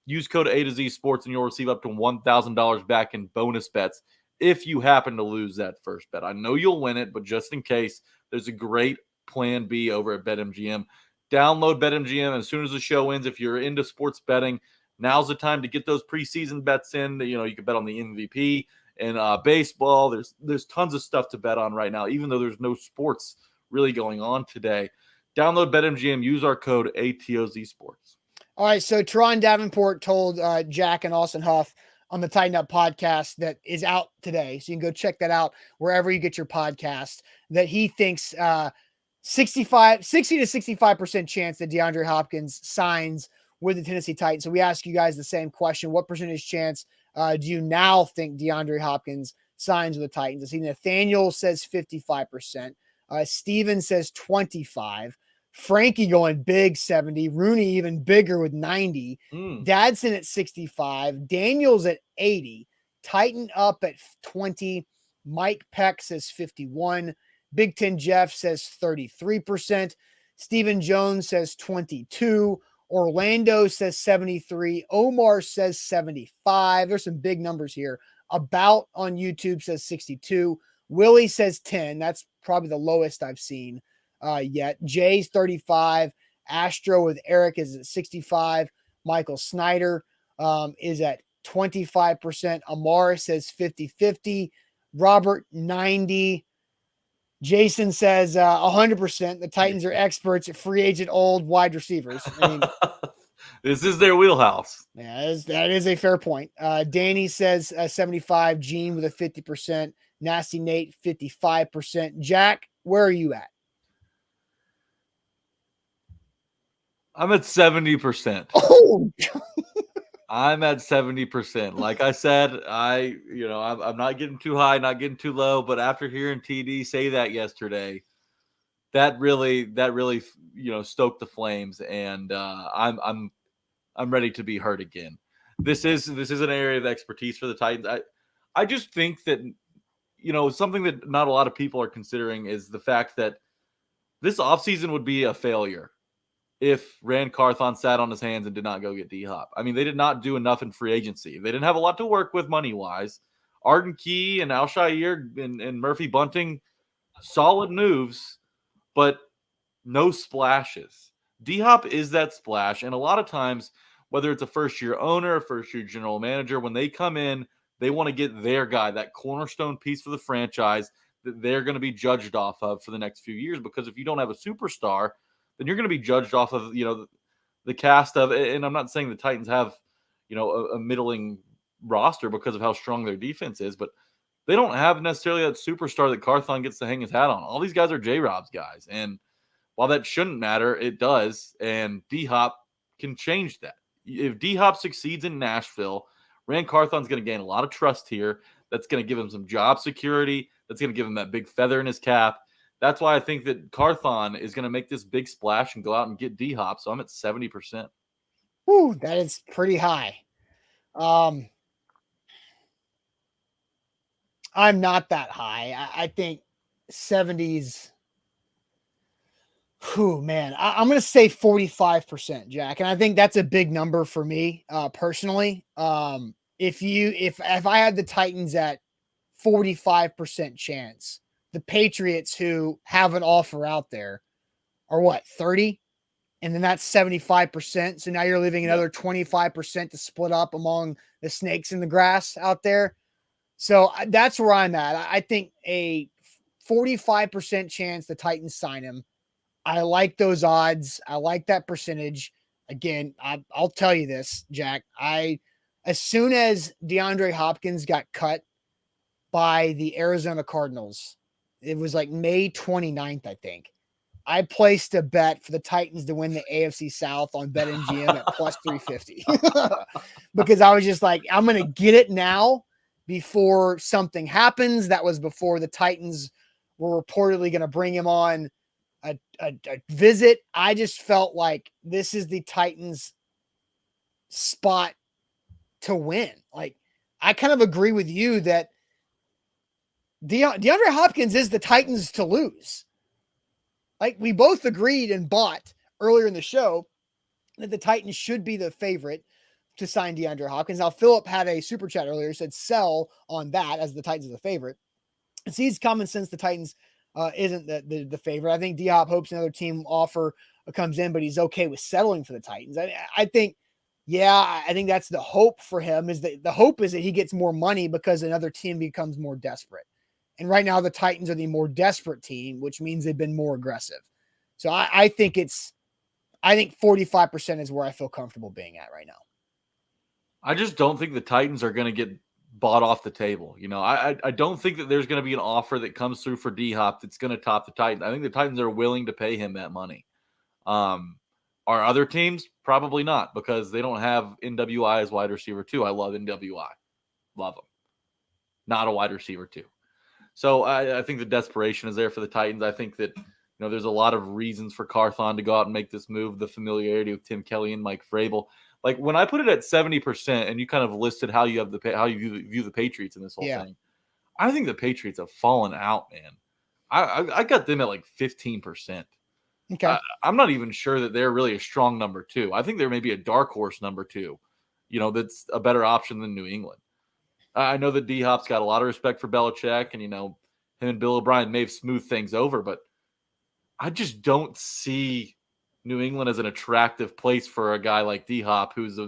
Use code A2Z Sports and you'll receive up to $1,000 back in bonus bets if you happen to lose that first bet. I know you'll win it, but just in case, there's a great plan B over at BetMGM. Download BetMGM as soon as the show ends. If you're into sports betting, now's the time to get those preseason bets in. You can bet on the MVP and baseball. There's tons of stuff to bet on right now, even though there's no sports really going on today. Download BetMGM. Use our code ATOZ Sports. All right, so Terron Davenport told Jack and Austin Huff on the Tighten Up podcast that is out today, so you can go check that out wherever you get your podcast, that he thinks 60 to 65% chance that DeAndre Hopkins signs with the Tennessee Titans. So we ask you guys the same question. What percentage chance do you now think DeAndre Hopkins signs with the Titans? I see Nathaniel says 55%. Steven says 25%. Frankie going big 70%. Rooney even bigger with 90%. Dadson at 65%. Daniels at 80%. Tighten Up at 20%. Mike Peck says 51%. Big Ten Jeff says 33%. Stephen Jones says 22%. Orlando says 73. Omar says 75. There's some big numbers here. About on YouTube says 62. Willie says 10. That's probably the lowest I've seen yet. Jay's 35. Astro with Eric is at 65. Michael Snyder is at 25%. Amar says 50-50. Robert 90. Jason says 100%. The Titans are experts at free agent old wide receivers. I mean, this is their wheelhouse. Yeah, that is a fair point. Danny says 75. Gene with a 50%. Nasty Nate 55%. Jack, where are you at? I'm at 70%. Oh, I'm at 70%. Like I said, I'm not getting too high, not getting too low. But after hearing TD say that yesterday, that really, stoked the flames, and I'm ready to be heard again. This is an area of expertise for the Titans. I just think that something that not a lot of people are considering is the fact that this offseason would be a failure if Rand Carthon sat on his hands and did not go get D-Hop. I mean, they did not do enough in free agency. They didn't have a lot to work with money-wise. Arden Key and Alshire and Murphy Bunting, solid moves, but no splashes. D-Hop is that splash, and a lot of times, whether it's a first-year owner, a first-year general manager, when they come in, they want to get their guy, that cornerstone piece for the franchise that they're going to be judged off of for the next few years. Because if you don't have a superstar, then you're going to be judged off of, the cast of, and I'm not saying the Titans have, a middling roster because of how strong their defense is, but they don't have necessarily that superstar that Carthon gets to hang his hat on. All these guys are J-Rob's guys. And while that shouldn't matter, it does. And D-Hop can change that. If D-Hop succeeds in Nashville, Rand Carthon's going to gain a lot of trust here. That's going to give him some job security. That's going to give him that big feather in his cap. That's why I think that Carthon is going to make this big splash and go out and get D-Hop. So I'm at 70%. Whew, that is pretty high. I'm not that high. I think 70s. Whew, man. I'm going to say 45%, Jack. And I think that's a big number for me personally. If I had the Titans at 45% chance, the Patriots, who have an offer out there, are what, 30? And then that's 75%. So now you're leaving another 25% to split up among the snakes in the grass out there. So that's where I'm at. I think a 45% chance the Titans sign him. I like those odds. I like that percentage. Again, I'll tell you this, Jack. As soon as DeAndre Hopkins got cut by the Arizona Cardinals, it was like May 29th, I think. I placed a bet for the Titans to win the AFC South on BetMGM at plus 350 because I was just like, I'm going to get it now before something happens. That was before the Titans were reportedly going to bring him on a visit. I just felt like this is the Titans' spot to win. Like, I kind of agree with you that DeAndre Hopkins is the Titans to lose. Like, we both agreed and bought earlier in the show that the Titans should be the favorite to sign DeAndre Hopkins. Now, Philip had a super chat earlier, said sell on that as the Titans are the favorite. It seems common sense the Titans isn't the favorite. I think D-Hop hopes another team offer comes in, but he's okay with settling for the Titans. I think that's the hope for him. Is that the hope is that he gets more money because another team becomes more desperate. And right now the Titans are the more desperate team, which means they've been more aggressive. So I think 45% is where I feel comfortable being at right now. I just don't think the Titans are going to get bought off the table. I don't think that there's going to be an offer that comes through for D-Hop that's going to top the Titans. I think the Titans are willing to pay him that money. Are other teams? Probably not, because they don't have NWI as wide receiver too. I love NWI. Love him. Not a wide receiver too. So I think the desperation is there for the Titans. I think that there's a lot of reasons for Carthon to go out and make this move. The familiarity with Tim Kelly and Mike Vrabel. Like, when I put it at 70%, and you kind of listed how you view the Patriots in this whole thing, I think the Patriots have fallen out, man. I got them at like 15%. Okay. I'm not even sure that they're really a strong number 2. I think there may be a dark horse number 2, that's a better option than New England. I know that D-Hop's got a lot of respect for Belichick, and, him and Bill O'Brien may have smoothed things over, but I just don't see New England as an attractive place for a guy like D-Hop, who's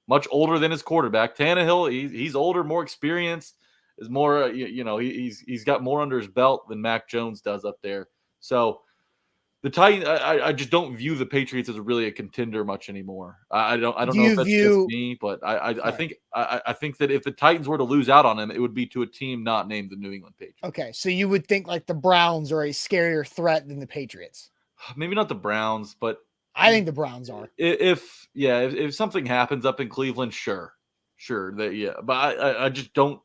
much older than his quarterback. Tannehill, he's older, more experienced, is more, he's got more under his belt than Mac Jones does up there. So the Titans, I just don't view the Patriots as really a contender much anymore. I don't know if that's just me, but I think that if the Titans were to lose out on him, it would be to a team not named the New England Patriots. Okay, so you would think like the Browns are a scarier threat than the Patriots. Maybe not the Browns, but I think the Browns are. If something happens up in Cleveland, sure, but I just don't.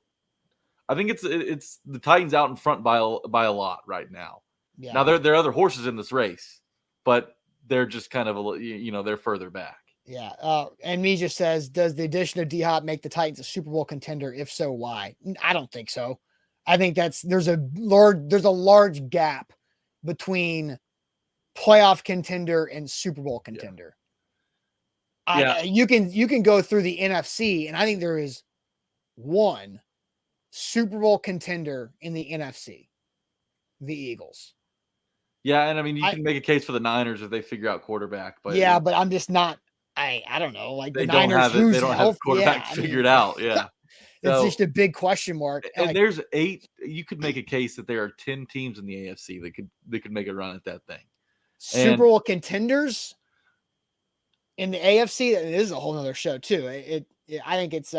I think it's the Titans out in front by a lot right now. Yeah. Now there are other horses in this race, but they're just kind of they're further back. Yeah. And me just says, does the addition of D-Hop make the Titans a Super Bowl contender? If so, why? I don't think so. I think there's a large gap between playoff contender and Super Bowl contender. Yeah. You can go through the NFC, and I think there is one Super Bowl contender in the NFC, the Eagles. Yeah, and I mean, you can make a case for the Niners if they figure out quarterback, but yeah, but I'm just not. I don't know. Like they the don't Niners, they don't have quarterback figured out. Yeah, it's just a big question mark. And there's 8. You could make a case that there are 10 teams in the AFC that could make a run at that thing. Super Bowl contenders in the AFC. It is a whole nother show too. I think it's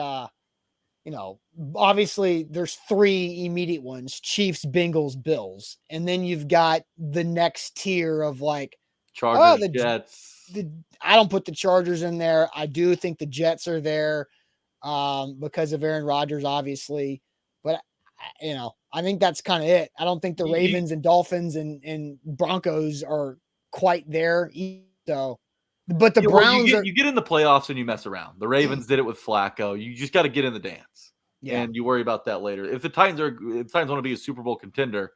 obviously there's 3 immediate ones: Chiefs, Bengals, Bills, and then you've got the next tier of like Chargers, Jets. I don't put the Chargers in there. I do think the Jets are there because of Aaron Rodgers, obviously, but I think that's kind of it. I don't think the Ravens and Dolphins and Broncos are quite there. So, but the Browns you get in the playoffs and you mess around. The Ravens did it with Flacco. You just got to get in the dance, and you worry about that later. If the Titans want to be a Super Bowl contender,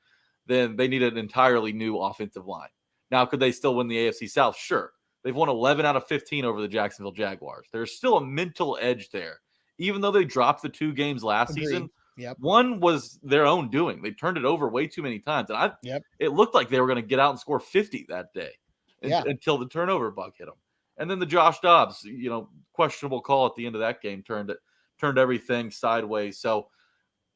then they need an entirely new offensive line. Now, could they still win the AFC South? Sure. They've won 11 out of 15 over the Jacksonville Jaguars. There's still a mental edge there. Even though they dropped the 2 games last season, one was their own doing. They turned it over way too many times. And it looked like they were going to get out and score 50 that day until the turnover bug hit them. And then the Josh Dobbs, questionable call at the end of that game turned everything sideways. So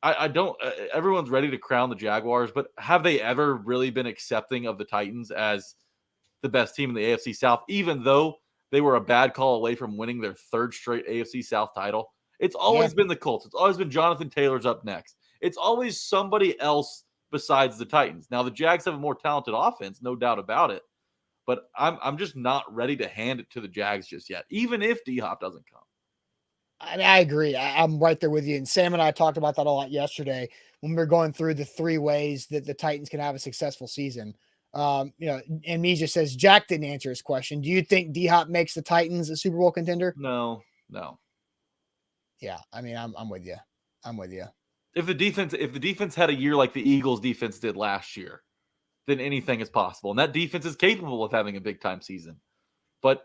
I don't everyone's ready to crown the Jaguars, but have they ever really been accepting of the Titans as the best team in the AFC South, even though they were a bad call away from winning their 3rd straight AFC South title? It's always been the Colts. It's always been Jonathan Taylor's up next. It's always somebody else besides the Titans. Now, the Jags have a more talented offense, no doubt about it, but I'm just not ready to hand it to the Jags just yet, even if D-Hop doesn't come. I mean, I agree. I'm right there with you. And Sam and I talked about that a lot yesterday when we were going through the 3 ways that the Titans can have a successful season. And me just says Jack didn't answer his question. Do you think D-Hop makes the Titans a Super Bowl contender? No. Yeah, I mean, I'm with you. If the defense had a year like the Eagles defense did last year, then anything is possible. And that defense is capable of having a big time season. But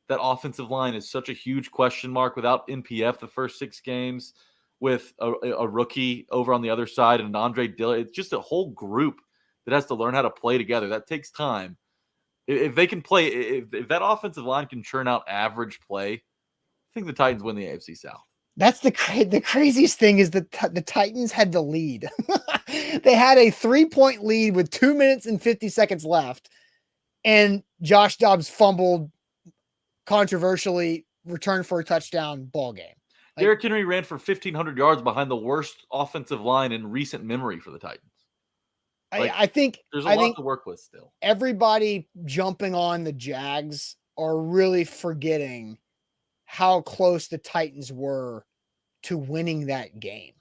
that offensive line is such a huge question mark without NPF the first 6 games, with a rookie over on the other side and Andre Dillard. It's just a whole group that has to learn how to play together. That takes time. If they can play, if that offensive line can churn out average play, I think the Titans win the AFC South. That's the craziest thing is that the Titans had the lead. They had a 3-point lead with 2 minutes and 50 seconds left, and Josh Dobbs fumbled, controversially returned for a touchdown, ball game. Derrick Henry ran for 1,500 yards behind the worst offensive line in recent memory for the Titans. I think there's a lot to work with still. Everybody jumping on the Jags are really forgetting how close the Titans were to winning that game.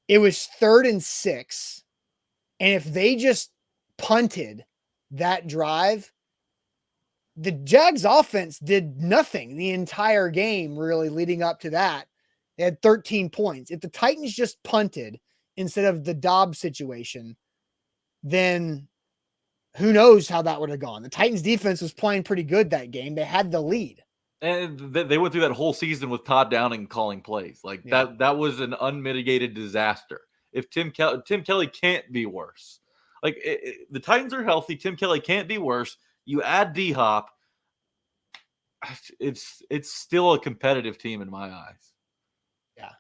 It was 3rd and 6. And if they just punted that drive, the Jags offense did nothing the entire game really leading up to that. They had 13 points. If the Titans just punted instead of the Dobbs situation, then who knows how that would have gone. The Titans defense was playing pretty good that game. They had the lead. And they went through that whole season with Todd Downing calling plays. Like that was an unmitigated disaster. If Tim Kelly can't be worse. Like the Titans are healthy. Tim Kelly can't be worse. You add D-Hop. It's still a competitive team in my eyes. Yeah.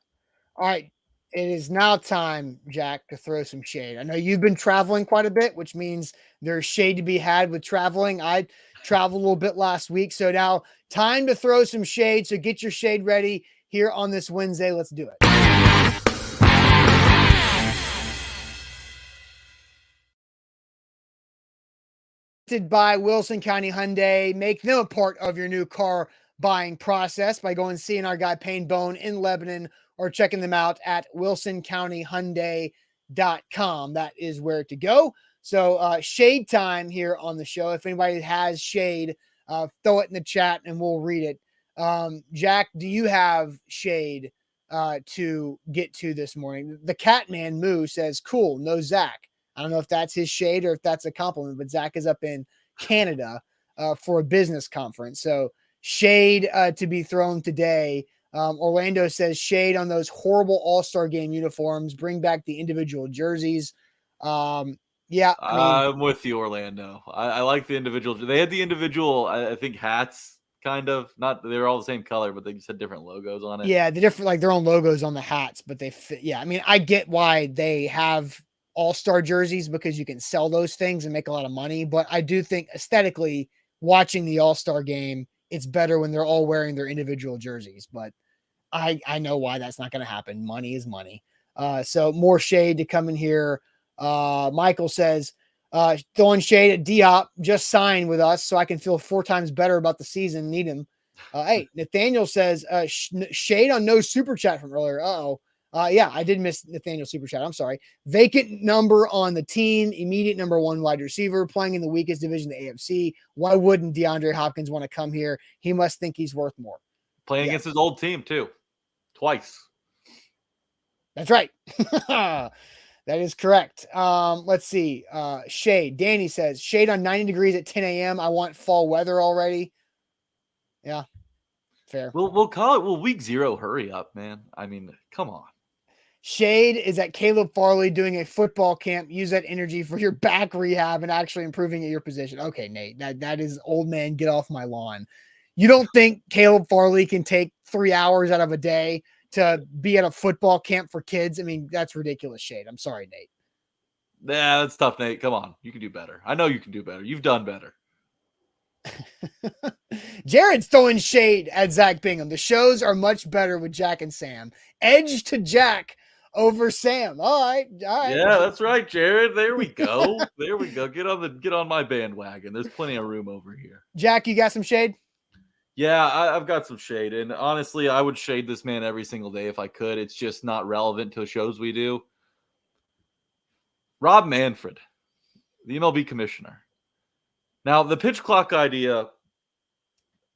All right. It is now time, Jack, to throw some shade. I know you've been traveling quite a bit, which means there's shade to be had with traveling. I traveled a little bit last week. So now time to throw some shade. So get your shade ready here on this Wednesday. Let's do it. By Wilson County Hyundai. Make them a part of your new car buying process by going and seeing our guy Payne Bone in Lebanon or checking them out at wilsoncountyhyundai.com. That is where to go. So shade time here on the show. If anybody has shade, throw it in the chat and we'll read it. Jack, do you have shade to get to this morning? The Catman Moo says, cool, no Zach. I don't know if that's his shade or if that's a compliment, but Zach is up in Canada for a business conference. So shade to be thrown today. Orlando says shade on those horrible All-Star game uniforms. Bring back the individual jerseys. Yeah, I'm with you, Orlando. I like the individual. They had the individual, I think, hats, kind of. Not they were all the same color, but they just had different logos on it. Yeah, the different, like their own logos on the hats, but they fit. Yeah, I mean, I get why they have All-Star jerseys because you can sell those things and make a lot of money. But I do think aesthetically, watching the All-Star game, it's better when they're all wearing their individual jerseys. But I know why that's not going to happen. Money is money. So more shade to come in here. Michael says, throwing shade at D-Hop, just signed with us so I can feel 4 times better about the season. Need him. Hey, Nathaniel says, shade on no super chat from earlier. Yeah, I did miss Nathaniel super chat. I'm sorry. Vacant number on the team, immediate number 1 wide receiver, playing in the weakest division, the AFC. Why wouldn't DeAndre Hopkins want to come here? He must think he's worth more. Playing against his old team, too. Twice. That's right. That is correct. Let's see. Shade. Danny says, shade on 90 degrees at 10 a.m. I want fall weather already. Yeah, fair. We'll call it. Well, week 0, hurry up, man. I mean, come on. Shade is at Caleb Farley doing a football camp. Use that energy for your back rehab and actually improving at your position. Okay, Nate, that is old man. Get off my lawn. You don't think Caleb Farley can take 3 hours out of a day to be at a football camp for kids? I mean, that's ridiculous, Shade. I'm sorry, Nate. Yeah, that's tough, Nate. Come on. You can do better. I know you can do better. You've done better. Jared's throwing shade at Zach Bingham. The shows are much better with Jack and Sam. Edge to Jack over Sam. All right. Yeah, that's right, Jared. There we go. There we go. Get on my bandwagon. There's plenty of room over here. Jack, you got some shade? Yeah, I've got some shade. And honestly, I would shade this man every single day if I could. It's just not relevant to the shows we do. Rob Manfred, the MLB commissioner. Now, the pitch clock idea,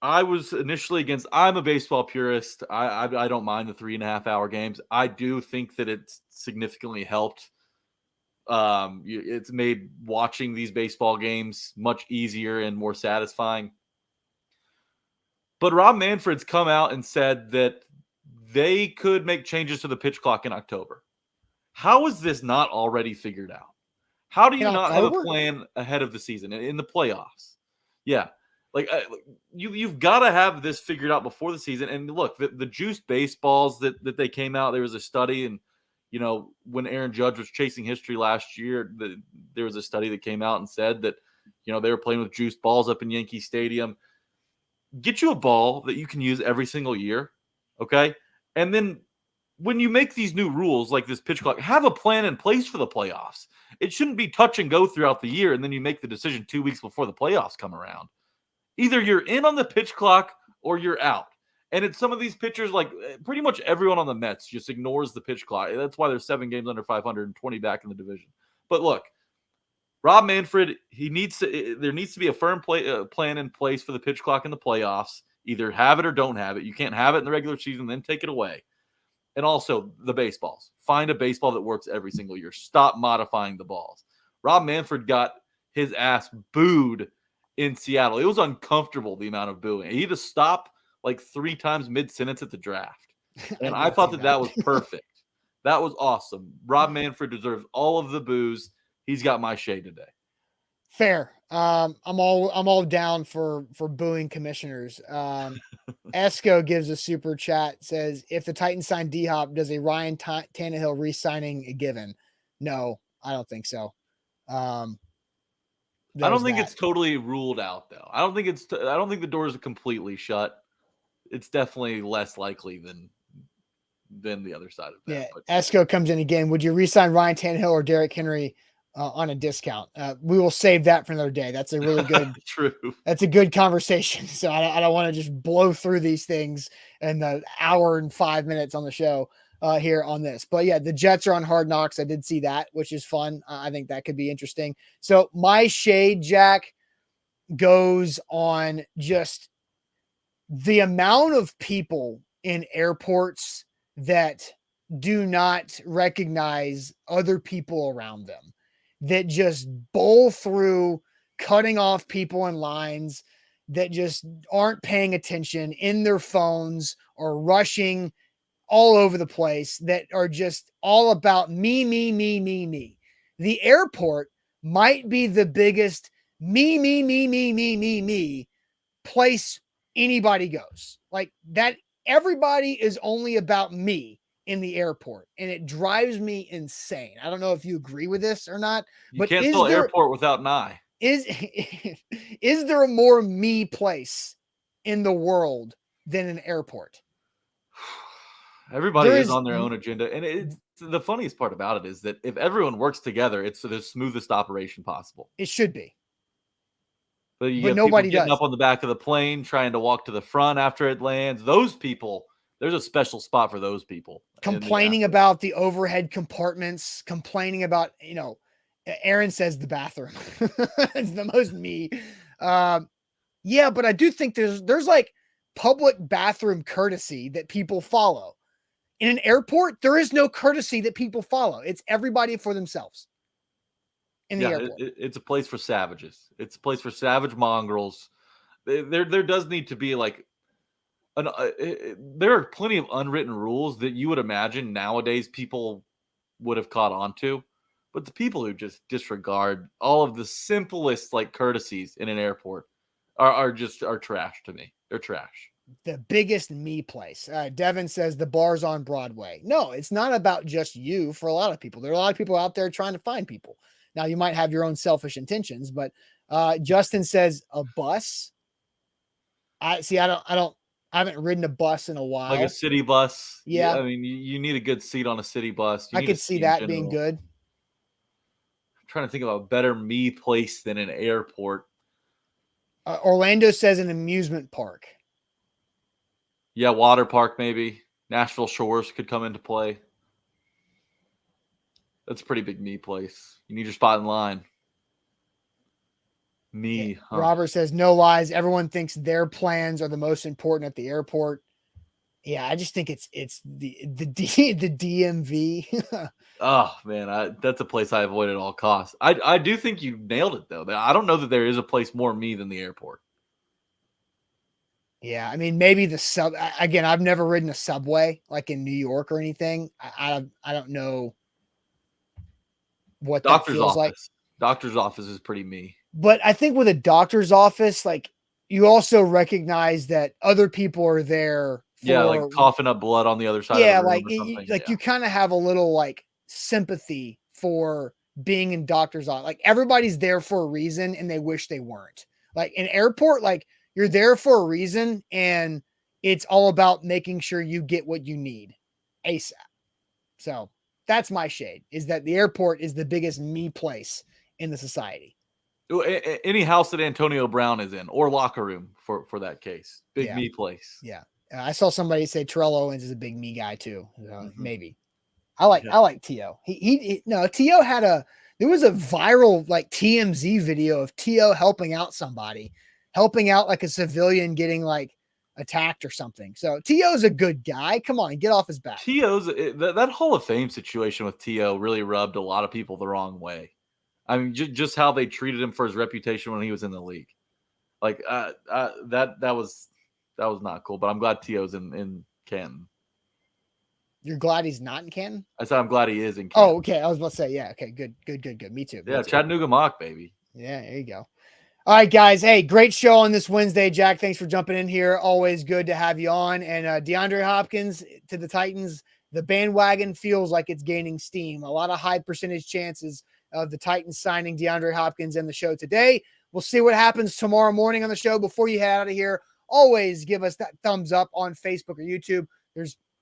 I was initially against. I'm a baseball purist. I don't mind the 3.5-hour games. I do think that it's significantly helped. It's made watching these baseball games much easier and more satisfying. But Rob Manfred's come out and said that they could make changes to the pitch clock in October. How is this not already figured out? How do you not have a plan ahead of the season in the playoffs? Yeah. Like you've got to have this figured out before the season. And look, the juiced baseballs that they came out, there was a study, and when Aaron Judge was chasing history last year, there was a study that came out and said that they were playing with juiced balls up in Yankee Stadium. Get you a ball that you can use every single year, okay? And then when you make these new rules like this pitch clock, have a plan in place for the playoffs. It shouldn't be touch and go throughout the year, and then you make the decision 2 weeks before the playoffs come around. Either you're in on the pitch clock or you're out. And it's some of these pitchers, like pretty much everyone on the Mets just ignores the pitch clock. That's why there's 7 games under 500 and 20 back in the division. But look, Rob Manfred, there needs to be a firm plan in place for the pitch clock in the playoffs. Either have it or don't have it. You can't have it in the regular season, then take it away. And also the baseballs. Find a baseball that works every single year. Stop modifying the balls. Rob Manfred got his ass booed in Seattle. It was uncomfortable, the amount of booing. He had to stop like 3 times mid-sentence at the draft. And I thought that was perfect. That was awesome. Rob Manfred deserves all of the boos. He's got my shade today. Fair. I'm all down for booing commissioners. Esco gives a super chat, says, if the Titans sign D-Hop, does a Ryan Tannehill re-signing a given? No, I don't think so. I don't think it's totally ruled out, though. I don't think the doors are completely shut. It's definitely less likely than the other side of that. Yeah, Esco comes in again. Would you re-sign Ryan Tannehill or Derrick Henry on a discount? We will save that for another day. That's a really good, true. That's a good conversation. So I don't want to just blow through these things in the hour and 5 minutes on the show here on this. But yeah, the Jets are on Hard Knocks. I did see that, which is fun. I think that could be interesting. So my shade, Jack, goes on just the amount of people in airports that do not recognize other people around them, that just bowl through, cutting off people in lines, that just aren't paying attention in their phones or rushing all over the place, that are just all about me, me, me, me, me. The airport might be the biggest me, me, me, me, me, me, me place anybody goes. Like that, everybody is only about me in the airport, and it drives me insane. I don't know if you agree with this or not, You but can't spell airport without an I. Is there a more me place in the world than an airport? Everybody is on their own agenda, and it's the funniest part about it is that if everyone works together, it's the smoothest operation possible. It should be. But you get nobody getting up on the back of the plane, trying to walk to the front after it lands. Those people, there's a special spot for those people. Complaining about the overhead compartments, complaining about, Aaron says the bathroom. It's the most me. Yeah, but I do think there's like public bathroom courtesy that people follow. In an airport, there is no courtesy that people follow. It's everybody for themselves. In the airport. It's a place for savages. It's a place for savage mongrels. There does need to be like there are plenty of unwritten rules that you would imagine nowadays people would have caught on to, but the people who just disregard all of the simplest like courtesies in an airport are trash to me. They're trash. The biggest me place. Devin says the bar's on Broadway. No, it's not about just you. For a lot of people, there are a lot of people out there trying to find people. Now you might have your own selfish intentions, but Justin says a bus. I haven't ridden a bus in a while. Like a city bus. Yeah. I mean, you need a good seat on a city bus. I could see that being good. I'm trying to think of a better me place than an airport. Orlando says an amusement park. Yeah, water park maybe. Nashville Shores could come into play. That's a pretty big me place. You need your spot in line. Me. Huh? Robert says, no lies. Everyone thinks their plans are the most important at the airport. Yeah, I just think it's the DMV. Oh man, that's a place I avoid at all costs. I do think you nailed it though. I don't know that there is a place more me than the airport. Yeah, I mean maybe the sub. Again, I've never ridden a subway like in New York or anything. I don't know what that feels like. Doctor's office is pretty me. But I think with a doctor's office, like you also recognize that other people are there. Like coughing up blood on the other side. Yeah, of the room you kind of have a little like sympathy for being in doctor's office. Like everybody's there for a reason, and they wish they weren't. Like in airport, like you're there for a reason, and it's all about making sure you get what you need ASAP. So that's my shade, is that the airport is the biggest me place in the society. Any house that Antonio Brown is in, or locker room for that case. Big me place. Yeah. I saw somebody say Terrell Owens is a big me guy too. Maybe. I like T.O. T.O. there was a viral like TMZ video of T.O. helping out somebody, helping out like a civilian getting like attacked or something. So T.O.'s a good guy. Come on, get off his back. T.O.'s that Hall of Fame situation with T.O. really rubbed a lot of people the wrong way. I mean, just how they treated him for his reputation when he was in the league. Like that was not cool. But I'm glad T.O.'s in Canton. You're glad he's not in Canton? I said I'm glad he is in Canton. Oh, okay. I was about to say, yeah. Okay, good. Me too. Yeah, Chattanooga Mock, baby. Yeah, there you go. All right, guys. Hey, great show on this Wednesday. Jack, thanks for jumping in here. Always good to have you on. And DeAndre Hopkins to the Titans. The bandwagon feels like it's gaining steam. A lot of high percentage chances of the Titans signing DeAndre Hopkins in the show today. We'll see what happens tomorrow morning on the show. Before you head out of here, always give us that thumbs up on Facebook or YouTube.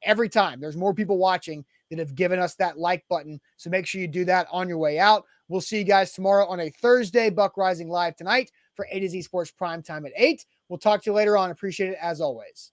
Every time there's more people watching that have given us that like button. So make sure you do that on your way out. We'll see you guys tomorrow on a Thursday. Buck Rising live tonight for A to Z Sports Prime Time at 8. We'll talk to you later on. Appreciate it as always.